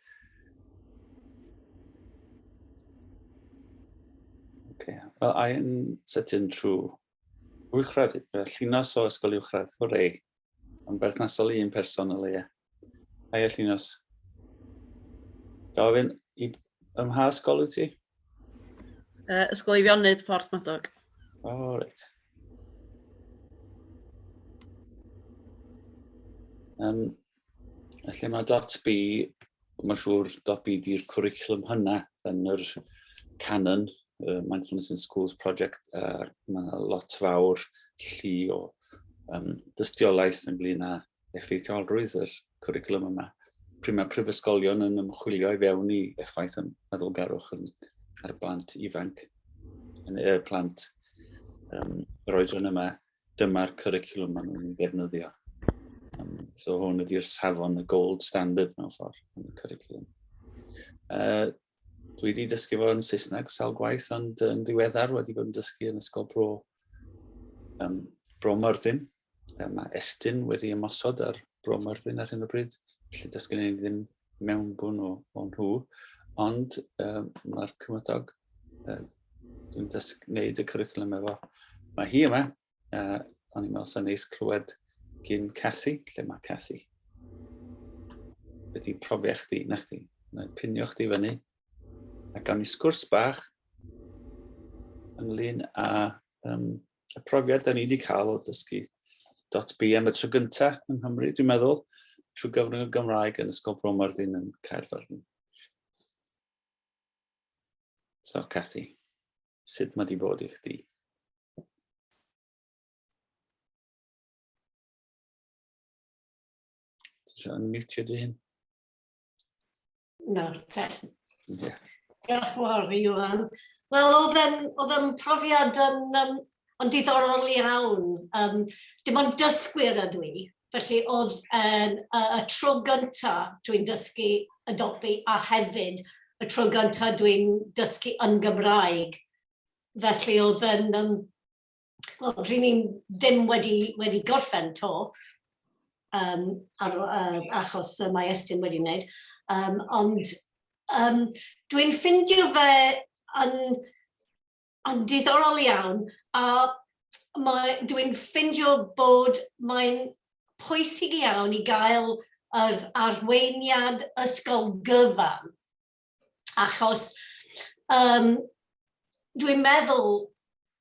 Okay. Wel, I'm sitting trwy uwchradd, llunos o ysgol uwchradd, hwrei. Ond berthnasol i un person o leia. Haia llunos. Gofyn, ym mha ysgol wyt ti? Ysgolion Porthmadog. O, reit. Felly mae dot B, mae'n siŵr dot B di'r cwricwlwm hynna yn yr canon, Mindfulness in Schools Project. Mae'n lot fawr llu o dystiolaeth ynglyn â effeithiolrwydd yr cwricwlwm yma. Mae prifysgolion yn ymchwilio i fewn i effaith y meddylgarwch ar y plant ifanc. Y plant yr oedran yma, dyma'r cwricwlwm maen nhw'n ddefnyddio. So hwn ydy'r safon, y gold standard mewn ffordd yn y cwricwlwm. Dwi wedi dysgu fo yn Saesneg sawl gwaith, ond yn ddiweddar wedi bod yn dysgu yn ysgol Bro Myrddin. Mae Estyn wedi ymosod ar Bro Myrddin ar hyn o bryd, felly dysgu ni ddim mewnbwn o nhw, ond mae'r cymydog dwi'n wneud y cwricwlwm efo. Mae hi yma, ond i'n meddwl sy'n neis clywed gyn Cathy, lle mae Cathy. Wedi profiach chdi, na chdi. Pinio chdi fyny. A gawn ni sgwrs bach ynglyn â y profiad da ni wedi cael o dysgu dot B am y tro gyntaf yng Nghymru, dwi'n meddwl, trwy gyfrwng y Gymraeg yn Ysgol Bro Myrddin yn Caerfyrddin. So, Cathy, sut mae di bod i chdi? Yn mutio dy hyn? Nawr te. Yeah. Diolch yn fawr, Iwan. Wel, oedd yn profiad yn diddorol iawn. Dim ond dysgwyr ydw i, felly oedd y tro gyntaf dwi'n dysgu y dot B a hefyd y tro gyntaf dwi'n dysgu yn Gymraeg. Felly oedd wel, rydyn ni ddim wedi gorffen to, achos mae Estyn wedi wneud, ond dwi'n ffindio fe yn diddorol iawn, a dwi'n ffindio bod mae'n pwysig iawn i gael yr arweiniad ysgol gyfan, achos dwi'n meddwl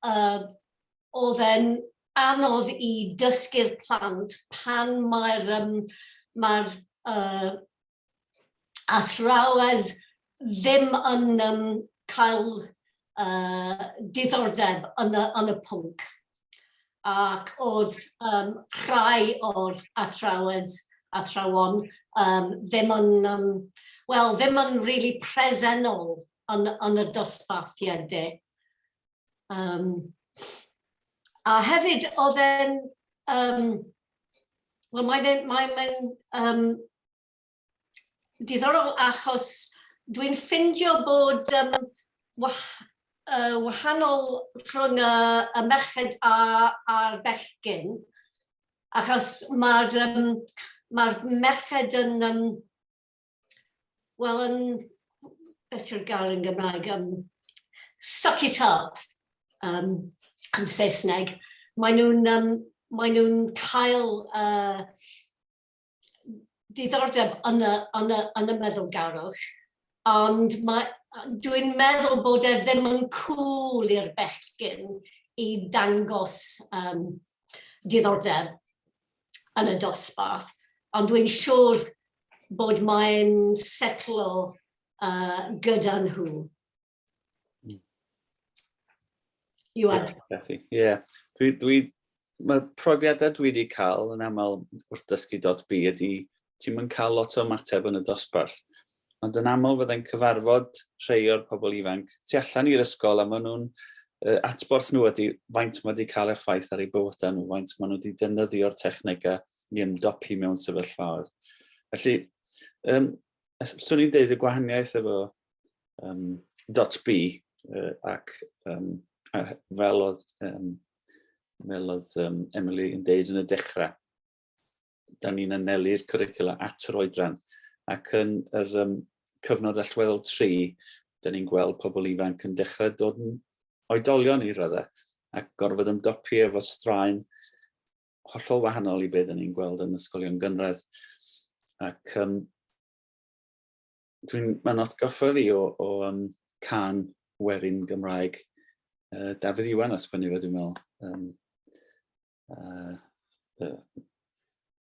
oedd e'n anodd i dysgu'r plant pan mae'r athrawes ddim yn cael diddordeb yn y pwnc. Ac oedd rhai o'r athrawon ddim yn really presennol yn y dosbarthiadau. A hefyd oedd e'n, wel mae'n diddorol achos dwi'n ffindio bod wahanol rhwng y merched a'r bechgyn, achos mae'r merched yn, beth yw'r gair yn Gymraeg, suck it up, yn Saesneg. Mae nhw'n cael diddordeb yn y meddylgarwch, ond dwi'n meddwl bod e ddim yn cool i'r bechgyn i dangos diddordeb yn y dosbarth, ond dwi'n siŵr bod mae'n setlo gyda nhw. Iwan. Ie, mae'r profiadau dwi wedi cael yn aml wrth dysgu .b ydy ti'n mynd cael lot o ymateb yn y dosbarth. Ond yn aml fyddai'n cyfarfod rhai o'r pobl ifanc tu allan i'r ysgol, a maen nhw'n atborth nhw ydy faint mae wedi cael effaith ar eu bywydau nhw, faint maen nhw wedi defnyddio'r technegau i ymdopi mewn sefyllfaoedd. Felly, swn i'n deud y gwahaniaeth efo .b ac fel oedd Emily yn deud yn y dechrau, da ni'n anelu'r cwricula at yr oedran, ac yn yr cyfnod allweddol 3, da ni'n gweld pobl ifanc yn dechrau dod yn oedolion i raddau, ac gorfod ymdopi efo straen hollol wahanol i beth da ni'n gweld yn ysgolion gynradd. Ac mae'n atgoffa fi o can werin Gymraeg Dafydd Iwan a sgwennu fo, dwi'n meddwl.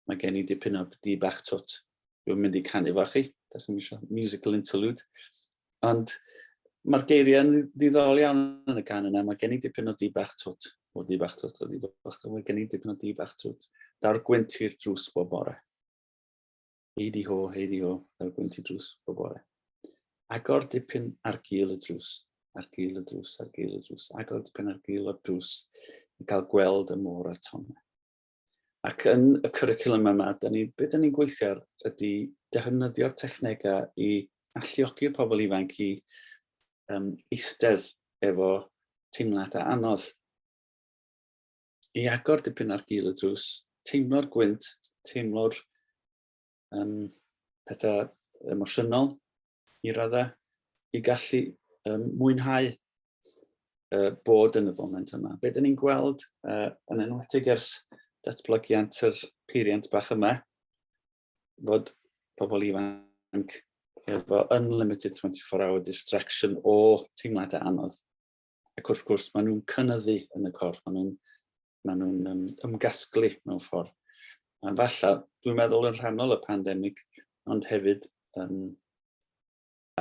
Mae gen i dipyn o di bach twt. Dwi'n mynd i canu fo chi, da chi'n eisiau musical interlude. Ond mae'r geiriau yn ddiddorol iawn yn y can yna. Mae gen i dipyn o di bach twt. Mae gen i dipyn o di bach twt. Daw'r gwynt i'r drws bob bore. Heidi ho, daw'r gwynt i'r drws bob bore. Agor dipyn ar gul y drws. Ar gul y drws. Agor dipyn ar gul o'r drws. I gael gweld y môr a'r tonnau. Ac yn y cwricwlwm yma, beth da ni'n gweithio ar ydy defnyddio'r technegau i alluogi'r pobl ifanc i eistedd efo teimladau anodd. I agor dipyn ar gul y drws, teimlo'r gwynt, teimlo'r pethau emosiynol i raddau, i gallu mwynhau bod yn y foment yma. Be da ni'n gweld yn enwedig ers datblygiant yr peiriant bach yma, fod pobl ifanc efo unlimited 24-hour distraction o teimladau anodd. Ac wrth gwrs, maen nhw'n cynyddu yn y corff, maen nhw'n ymgasglu mewn ffordd. A falle, dwi'n meddwl yn rhannol y pandemig, ond hefyd,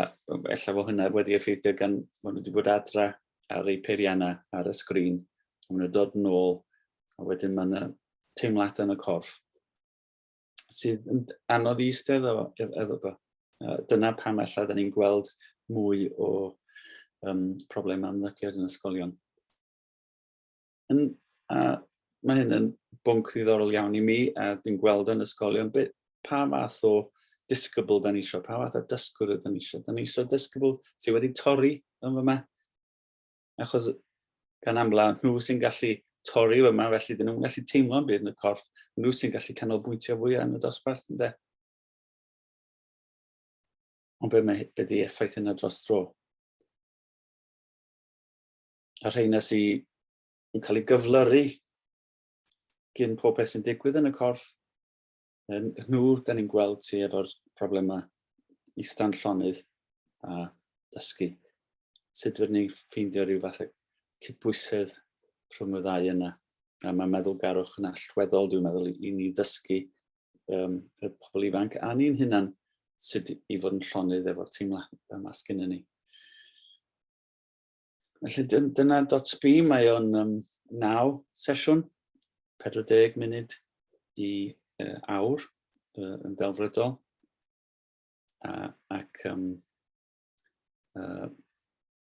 ella fod hynna wedi effeithio gan maen nhw wedi bod adra ar eu peiriannau ar y sgrin, a maen nhw'n dod yn ôl, a wedyn maen teimlad yn y corff sydd yn anodd i eistedd efo fo. Dyna pam ella da ni'n gweld mwy o problemau ymddygiad yn ysgolion. Mae hyn yn bwnc ddiddorol iawn i mi, a dwi'n gweld yn ysgolion pa fath o disgybl da ni eisiau, pa fath o dysgwr da ni eisiau. Da ni eisiau disgybl sydd wedi torri yn fyma. Achos gan amla, nhw sy'n gallu torri yma, felly dyn nhw'n gallu teimlo'n byd yn y corff, nhw sy'n gallu canolbwyntio fwy yn y dosbarth, ynddo. Ond be di effaith yna dros dro? A rheina sy'n cael ei gyflyru gyn pob beth sy'n digwydd yn y corff, nhw da ni'n gweld sy'n efo'r problemau ista'n llonydd a dysgu. Sut fydden ni'n ffeindio rhyw fath o cydbwysedd rhwng y ddau yna. A mae meddylgarwch yn allweddol, dwi'n meddwl, i ni ddysgu y pobl ifanc a ni'n hunan sut i fod yn llonydd efo'r teimlad yma sgynnon ni. Felly dyna .b, mae o'n 9 sesiwn, 40 munud I awr yn delfrydol. Ac,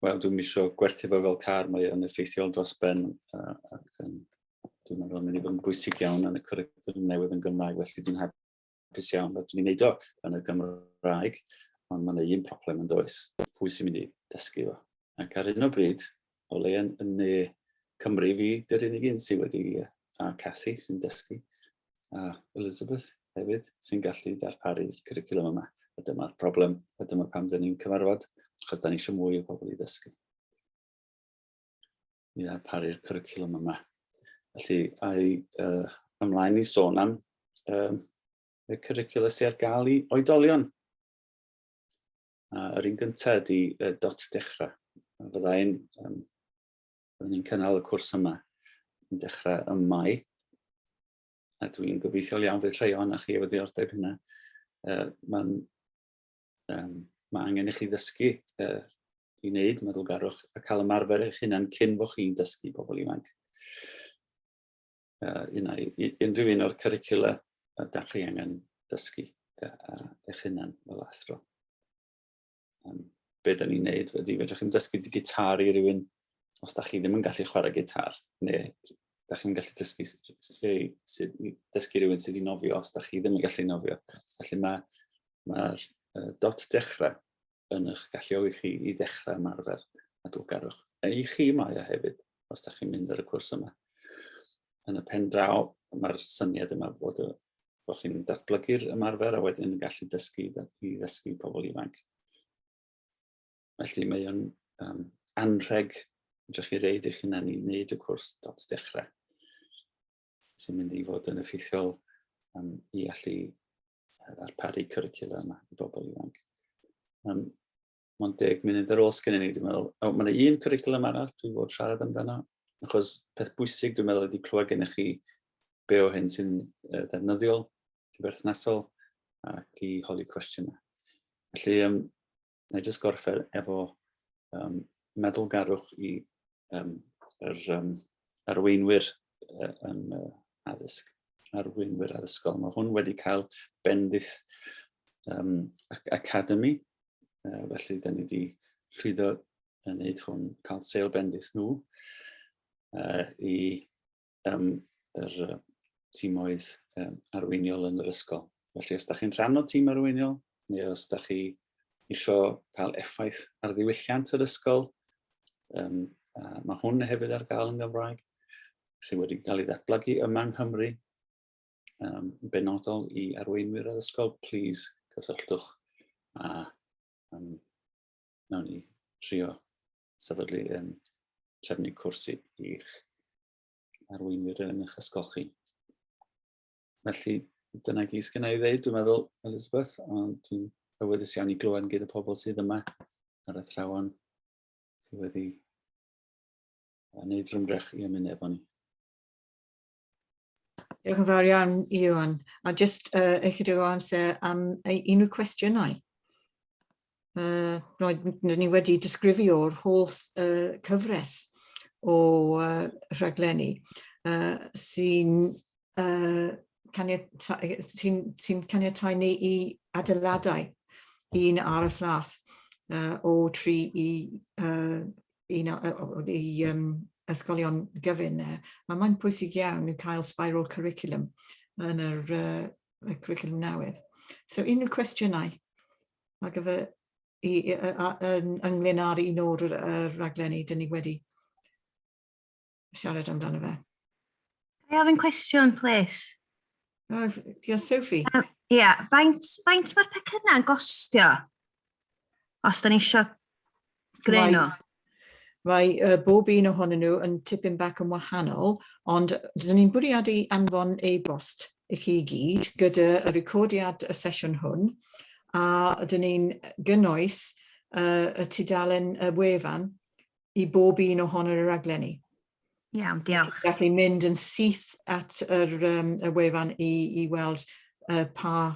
wel, dwi'n isio gwerthu fo fel car, mae o'n effeithiol dros ben, ac dwi'n meddwl mynd I fod yn bwysig iawn yn y cwricwlwm newydd yn Gymraeg, felly dwi'n hapus iawn fod dwi'n gwneud o yn y Gymraeg, ond mae yna un problem yn does, pwy sy'n mynd I dysgu fo. Ac ar un o bryd, o le yn Cymru fi, dy'r unig un sydd wedi, a Cathy sy'n dysgu, a Elizabeth hefyd sy'n gallu darparu'r cwricwlwm yma. A dyma'r problem, a dyma pam dyn ni'n cyfarfod, achos da ni eisiau mwy o bobl I ddysgu. I ddarparu'r cwricwlwm yma. Felly, ymlaen I sôn am y cwricwlwm sydd ar gael I oedolion. Yr un gyntaf ydy dot dechrau. Fyddai'n cynnal y cwrs yma yn dechrau ym Mae. A dwi'n gobeithiol iawn fydd rhai o'na chi efo ddiordeb hynna. Mae angen I chi ddysgu I wneud meddylgarwch a cael ymarfer eich hunan cyn bo chi'n dysgu bobl ifanc. Unrhyw un o'r cwricwla da chi angen dysgu eich hunan fel athro. Be da ni'n neud ydy fedrwch chi'n dysgu gitar I rywun os da chi ddim yn gallu chwarae gitar, neu da chi'n gallu dysgu rywun sydd I nofio os da chi ddim yn gallu nofio. Felly mae'r dot dechrau yn eich gallu chi I ddechrau ymarfer meddylgarwch. I chi mae o hefyd, os da chi'n mynd ar y cwrs yma. Yn y pen draw, mae'r syniad yma bod chi'n datblygu'r ymarfer a wedyn yn gallu dysgu I ddysgu pobl ifanc. Felly mae o'n anrheg ydych chi reid eich hunan I wneud y cwrs dot dechrau. Sy'n mynd I fod yn effeithiol I allu ddarparu cwricwlwm yma I bobl ifanc. Mae'n 10 munud ar ôl sgynnu ni, dwi'n meddwl, mae yna un cwricwlwm arall dwi'n fod siarad amdano, achos peth bwysig dwi'n meddwl ydy clywed gennych chi be o hyn sy'n ddefnyddiol, berthnasol, ac I holi cwestiynau. Felly, na I jyst gorffen efo meddylgarwch I arweinwyr yn addysg. Arweinwyr addysgol. Mae hwn wedi cael bendith academi, felly da ni wedi llwyddo yn wneud hwn, cael seil bendith nhw I tîmoedd arweiniol yn yr ysgol. Felly os da chi'n rhan o tîm arweiniol, neu os da chi eisiau cael effaith ar ddiwylliant yr ysgol, mae hwn hefyd ar gael yn Gymraeg, sydd wedi cael ei ddatblygu yma yng Nghymru, benodol I arweinwyr addysgol, please cysylltwch a nawn ni trio sefydlu trefnu cwrs i'ch arweinwyr yn eich ysgol chi. Felly dyna gyd sgynna I ddeud, dwi'n meddwl, Elizabeth, ond dwi'n awyddus iawn I glywed gyda pobl sydd yma ar y thrawon sydd wedi wneud rhywmdrech I ymuno efo ni. Diolch yn fawr iawn Iwan. A jyst ychydig o amser am unrhyw cwestiynau. Rydyn ni wedi disgrifio'r holl cyfres o rhaglenni sy'n caniatáu ni I adeiladau un ar y llall o tri I ysgolion gyfun. A mae'n pwysig iawn I cael spiral curriculum yn y cwricwlwm newydd. So unrhyw cwestiynau ar gyfer ynglyn â'r un o'r rhaglenni dyn ni wedi siarad amdano fe. I ofyn cwestiwn, please? Yes, Sophie. Faint mae'r pecynna'n gostio? Os da ni eisiau greu nhw? Mae bob un ohonyn nhw yn tipyn bach yn wahanol, ond dyn ni'n bwriadu anfon e-bost I chi gyd gyda y recordiad y sesiwn hwn, a dyn ni'n gynnwys y tudalen y wefan I bob un ohonyn y rhaglenni. Iawn, diolch. Felly mynd yn syth at y wefan I weld pa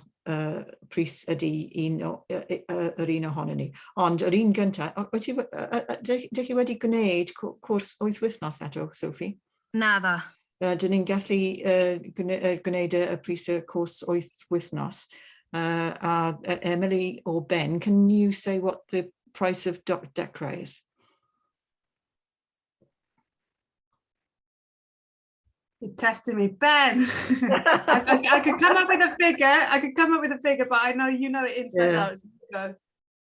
pris ydy yr un ohonyn ni. Ond yr un gyntaf, ydych chi wedi gwneud cwrs 8 wythnos eto, Sophie? Na dda. Dyn ni'n gallu gwneud y pris y cwrs 8 wythnos. Emily or Ben, can you say what the price of dechrau is? You're testing me, Ben. I could come up with a figure. But I know you know it inside out. Go.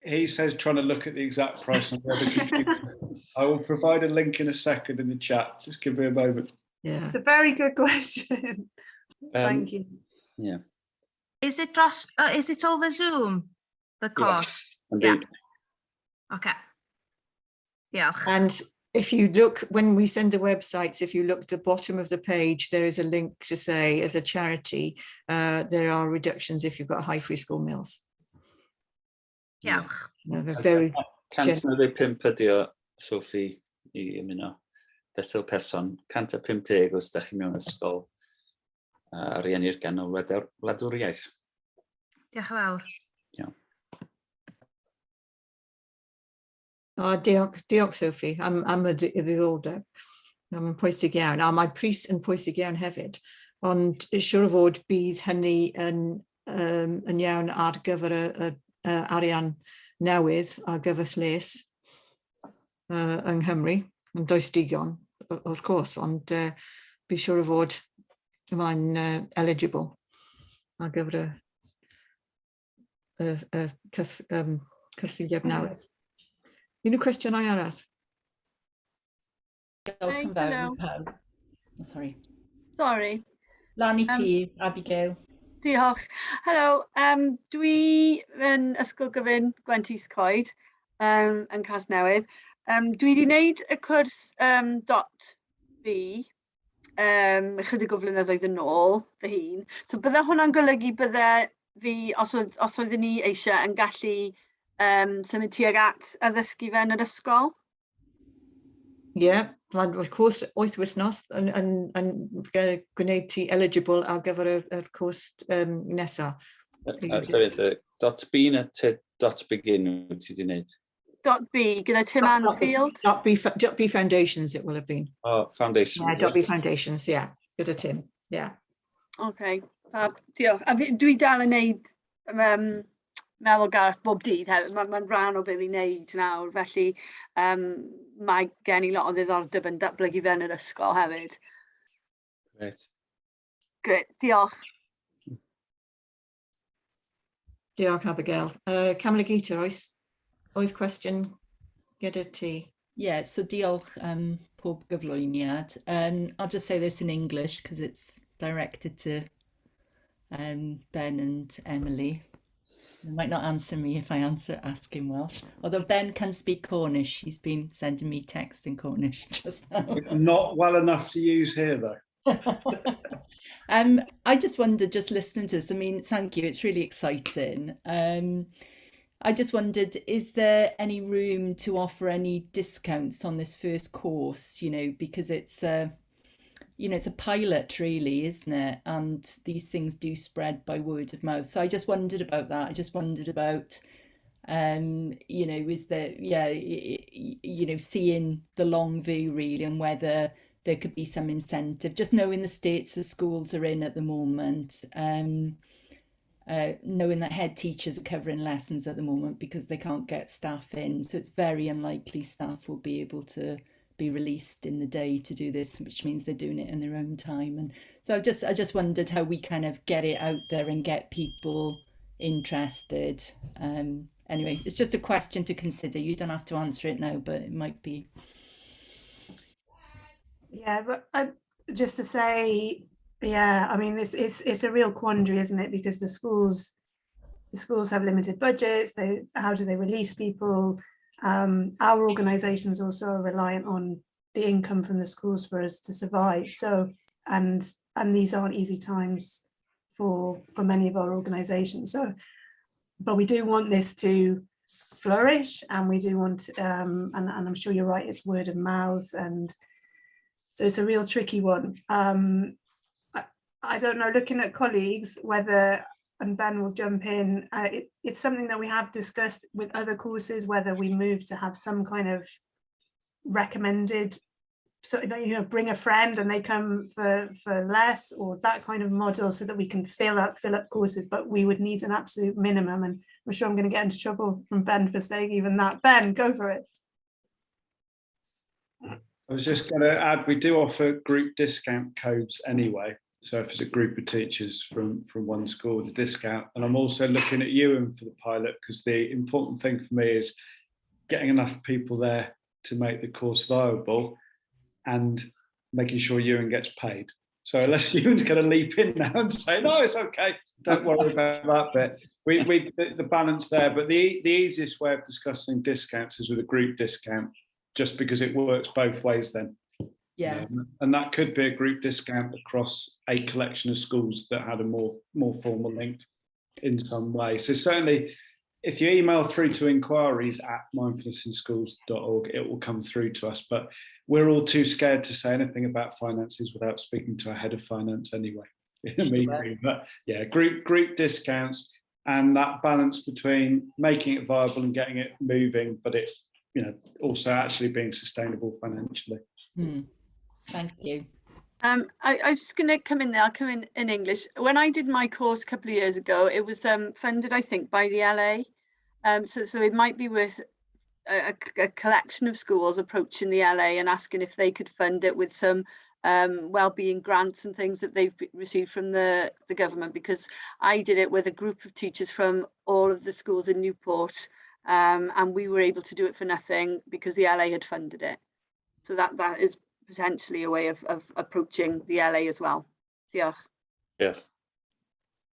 He says trying to look at the exact price on the other computer. I will provide a link in a second in the chat. Just give me a moment. Yeah, it's a very good question. Thank you. Yeah. Is it over Zoom? The course? Yeah. Okay. Yeah. And if you look, when we send the websites, if you look at the bottom of the page, there is a link to say, as a charity, there are reductions if you've got high free school meals. Yeah. They're very generous. 195 ydy o, Sophie, I ymuno. Fesul person, 150 os da chi mewn ysgol. Rieni'r ganol wladwriaeth. Diolch yn fawr. Yeah. Diolch, Sophie. Am y ddiddordeb. Mae'n pwysig iawn. A mae pris yn pwysig iawn hefyd. Ond siŵr o fod bydd hynny yn iawn ar gyfer y arian newydd ar gyfer lles yng Nghymru. Yn does digon, wrth gwrs, ond bydd siŵr o fod mae'n eligible ar gyfer y cyllideb newydd. Unrhyw cwestiynau arall? Diolch yn fawr pawb. Sorry. Sorry. Lan I ti, Abigail. Diolch. Helo, dwi yn ysgol gyfun Gwentis Coed yn Casnewydd. Dwi wedi wneud y cwrs .B chydig o flynyddoedd yn ôl fy hun. So bydde hwnna'n golygu bydde fi, os oeddwn ni eisiau yn gallu symud tuag at addysgu fe yn yr ysgol? Ie, mae'n cwrs 8 wythnos yn gwneud ti eligible ar gyfer y cwrs nesaf. .B na .begin ti wedi wneud? .B, gyda Tim Anfield? .B Foundations it will have been. Oh, Foundations. Yeah, .B Foundations, yeah, gyda Tim, yeah. OK, diolch. A dwi dal yn wneud meddylgarwch bob dydd hefyd. Mae'n rhan o beth fi'n wneud nawr, felly mae gen I lot o ddiddordeb yn datblygu fe yn yr ysgol hefyd. Gret, diolch. Diolch, Abigail. Camlegita, oedd cwestiwn gyda ti? Yeah, so diolch pob gyflwyniad. I'll just say this in English because it's directed to Ben and Emily. They might not answer me if I ask in Welsh. Although Ben can speak Cornish. He's been sending me texts in Cornish just now. Not well enough to use here, though. I just wondered, just listening to this, I mean, thank you. It's really exciting. I just wondered, is there any room to offer any discounts on this first course, you know, because it's it's a pilot really, isn't it? And these things do spread by word of mouth. So I just wondered about that. I just wondered about, is there, seeing the long view really, and whether there could be some incentive, just knowing the states the schools are in at the moment, knowing that head teachers are covering lessons at the moment because they can't get staff in. So it's very unlikely staff will be able to be released in the day to do this, which means they're doing it in their own time. And so I just wondered how we kind of get it out there and get people interested. Anyway, it's just a question to consider. You don't have to answer it now, but it might be. Yeah, but just to say, yeah, I mean, it's a real quandary, isn't it? Because the schools have limited budgets. How do they release people? Our organisations also are reliant on the income from the schools for us to survive. So, and these aren't easy times for many of our organisations. So, but we do want this to flourish, and we do want, and I'm sure you're right, it's word of mouth, and so it's a real tricky one. I don't know, looking at colleagues, whether and Ben will jump in. It's something that we have discussed with other courses, whether we move to have some kind of recommended, so you know, bring a friend and they come for less, or that kind of model, so that we can fill up courses. But we would need an absolute minimum, and I'm sure I'm going to get into trouble from Ben for saying even that. Ben, go for it. I was just going to add, we do offer group discount codes anyway. So if it's a group of teachers from one school, the discount. And I'm also looking at Ewan for the pilot, because the important thing for me is getting enough people there to make the course viable and making sure Ewan gets paid. So unless Ewan's going to leap in now and say, no, it's okay, don't worry about that bit. We the balance there, but the easiest way of discussing discounts is with a group discount, just because it works both ways then. Yeah. And that could be a group discount across a collection of schools that had a more formal link in some way. So certainly, if you email through to inquiries@mindfulnessinschools.org, it will come through to us. But we're all too scared to say anything about finances without speaking to our head of finance anyway in a meeting. But yeah, group discounts, and that balance between making it viable and getting it moving, but it, you know, also actually being sustainable financially. Thank you. I'm just going to come in there. I'll come in English. When I did my course a couple of years ago, it was funded, I think, by the LA. So it might be worth a collection of schools approaching the LA and asking if they could fund it with some well-being grants and things that they've received from the government, because I did it with a group of teachers from all of the schools in Newport, and we were able to do it for nothing because the LA had funded it. So that is potentially a way of approaching the LA as well. Diolch. Yeah.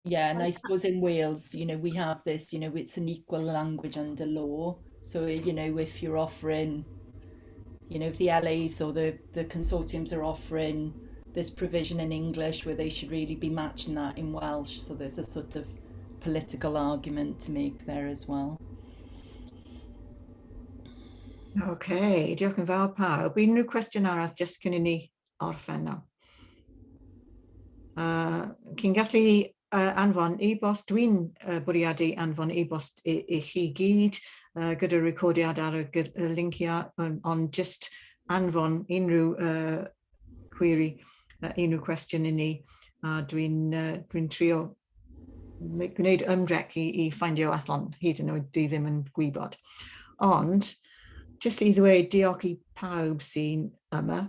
Yeah, and I suppose in Wales, you know, we have this, you know, it's an equal language under law. So, you know, if you're offering, you know, if the LAs or the consortiums are offering this provision in English, where they should really be matching that in Welsh. So there's a sort of political argument to make there as well. OK, diolch yn fawr pawb. Unrhyw cwestiwn arall jyst cyn I ni orffen nawr. Cyn gallu anfon e-bost, dwi'n bwriadu anfon e-bost I chi gyd gyda recordiad ar y linciau, ond just anfon unrhyw query, unrhyw cwestiwn I ni. Dwi'n trio gwneud ymdrech I ffindio allan, hyd yn oed di ddim yn gwybod. Ond, just I ddweud diolch I pawb sy'n yma,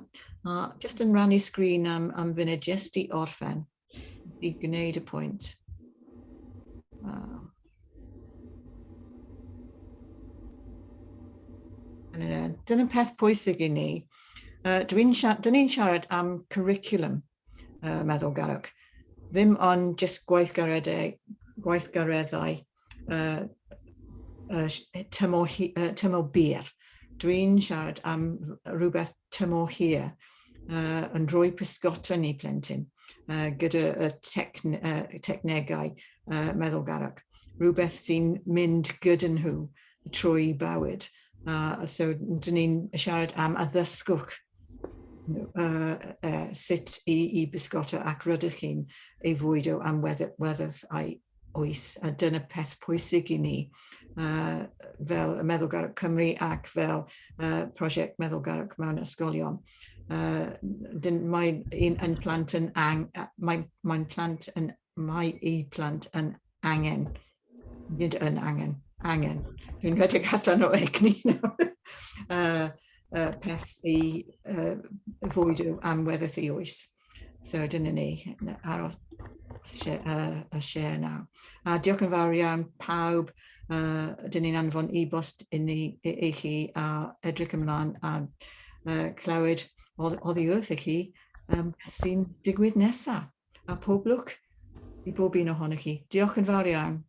just yn rhannu sgrin am funud just I orffen, I gwneud y pwynt. Dyna peth pwysig I ni. Dyn ni'n siarad am curriculum meddylgarwch, ddim ond just gweithgareddau tymor byr. Dwi'n siarad am rhywbeth tymor hir yn rhoi pysgota ni plentyn gyda y technegau meddylgarwch. Rhywbeth sy'n mynd gyda nhw trwy bywyd. So dyn ni'n siarad am addysgwch sut I bysgota ac rydych chi'n ei fwydo am weddydd a'i oes. Dyna peth pwysig I ni. Fel y Meddylgarwch Cymru ac fel Prosiect Meddylgarwch mewn Ysgolion. Mae ein plant yn plant yn angen. Nid yn angen. Dwi'n rhedeg allan o egni nawr. Peth I fwydo am weddydd I oes. So dyna ni aros y share nawr. Diolch yn fawr iawn pawb. Dyn ni'n anfon e-bost I chi a edrych ymlaen a clywed oddi wrth I chi sy'n digwydd nesaf. A pob lwc I bob un ohonych chi. Diolch yn fawr iawn.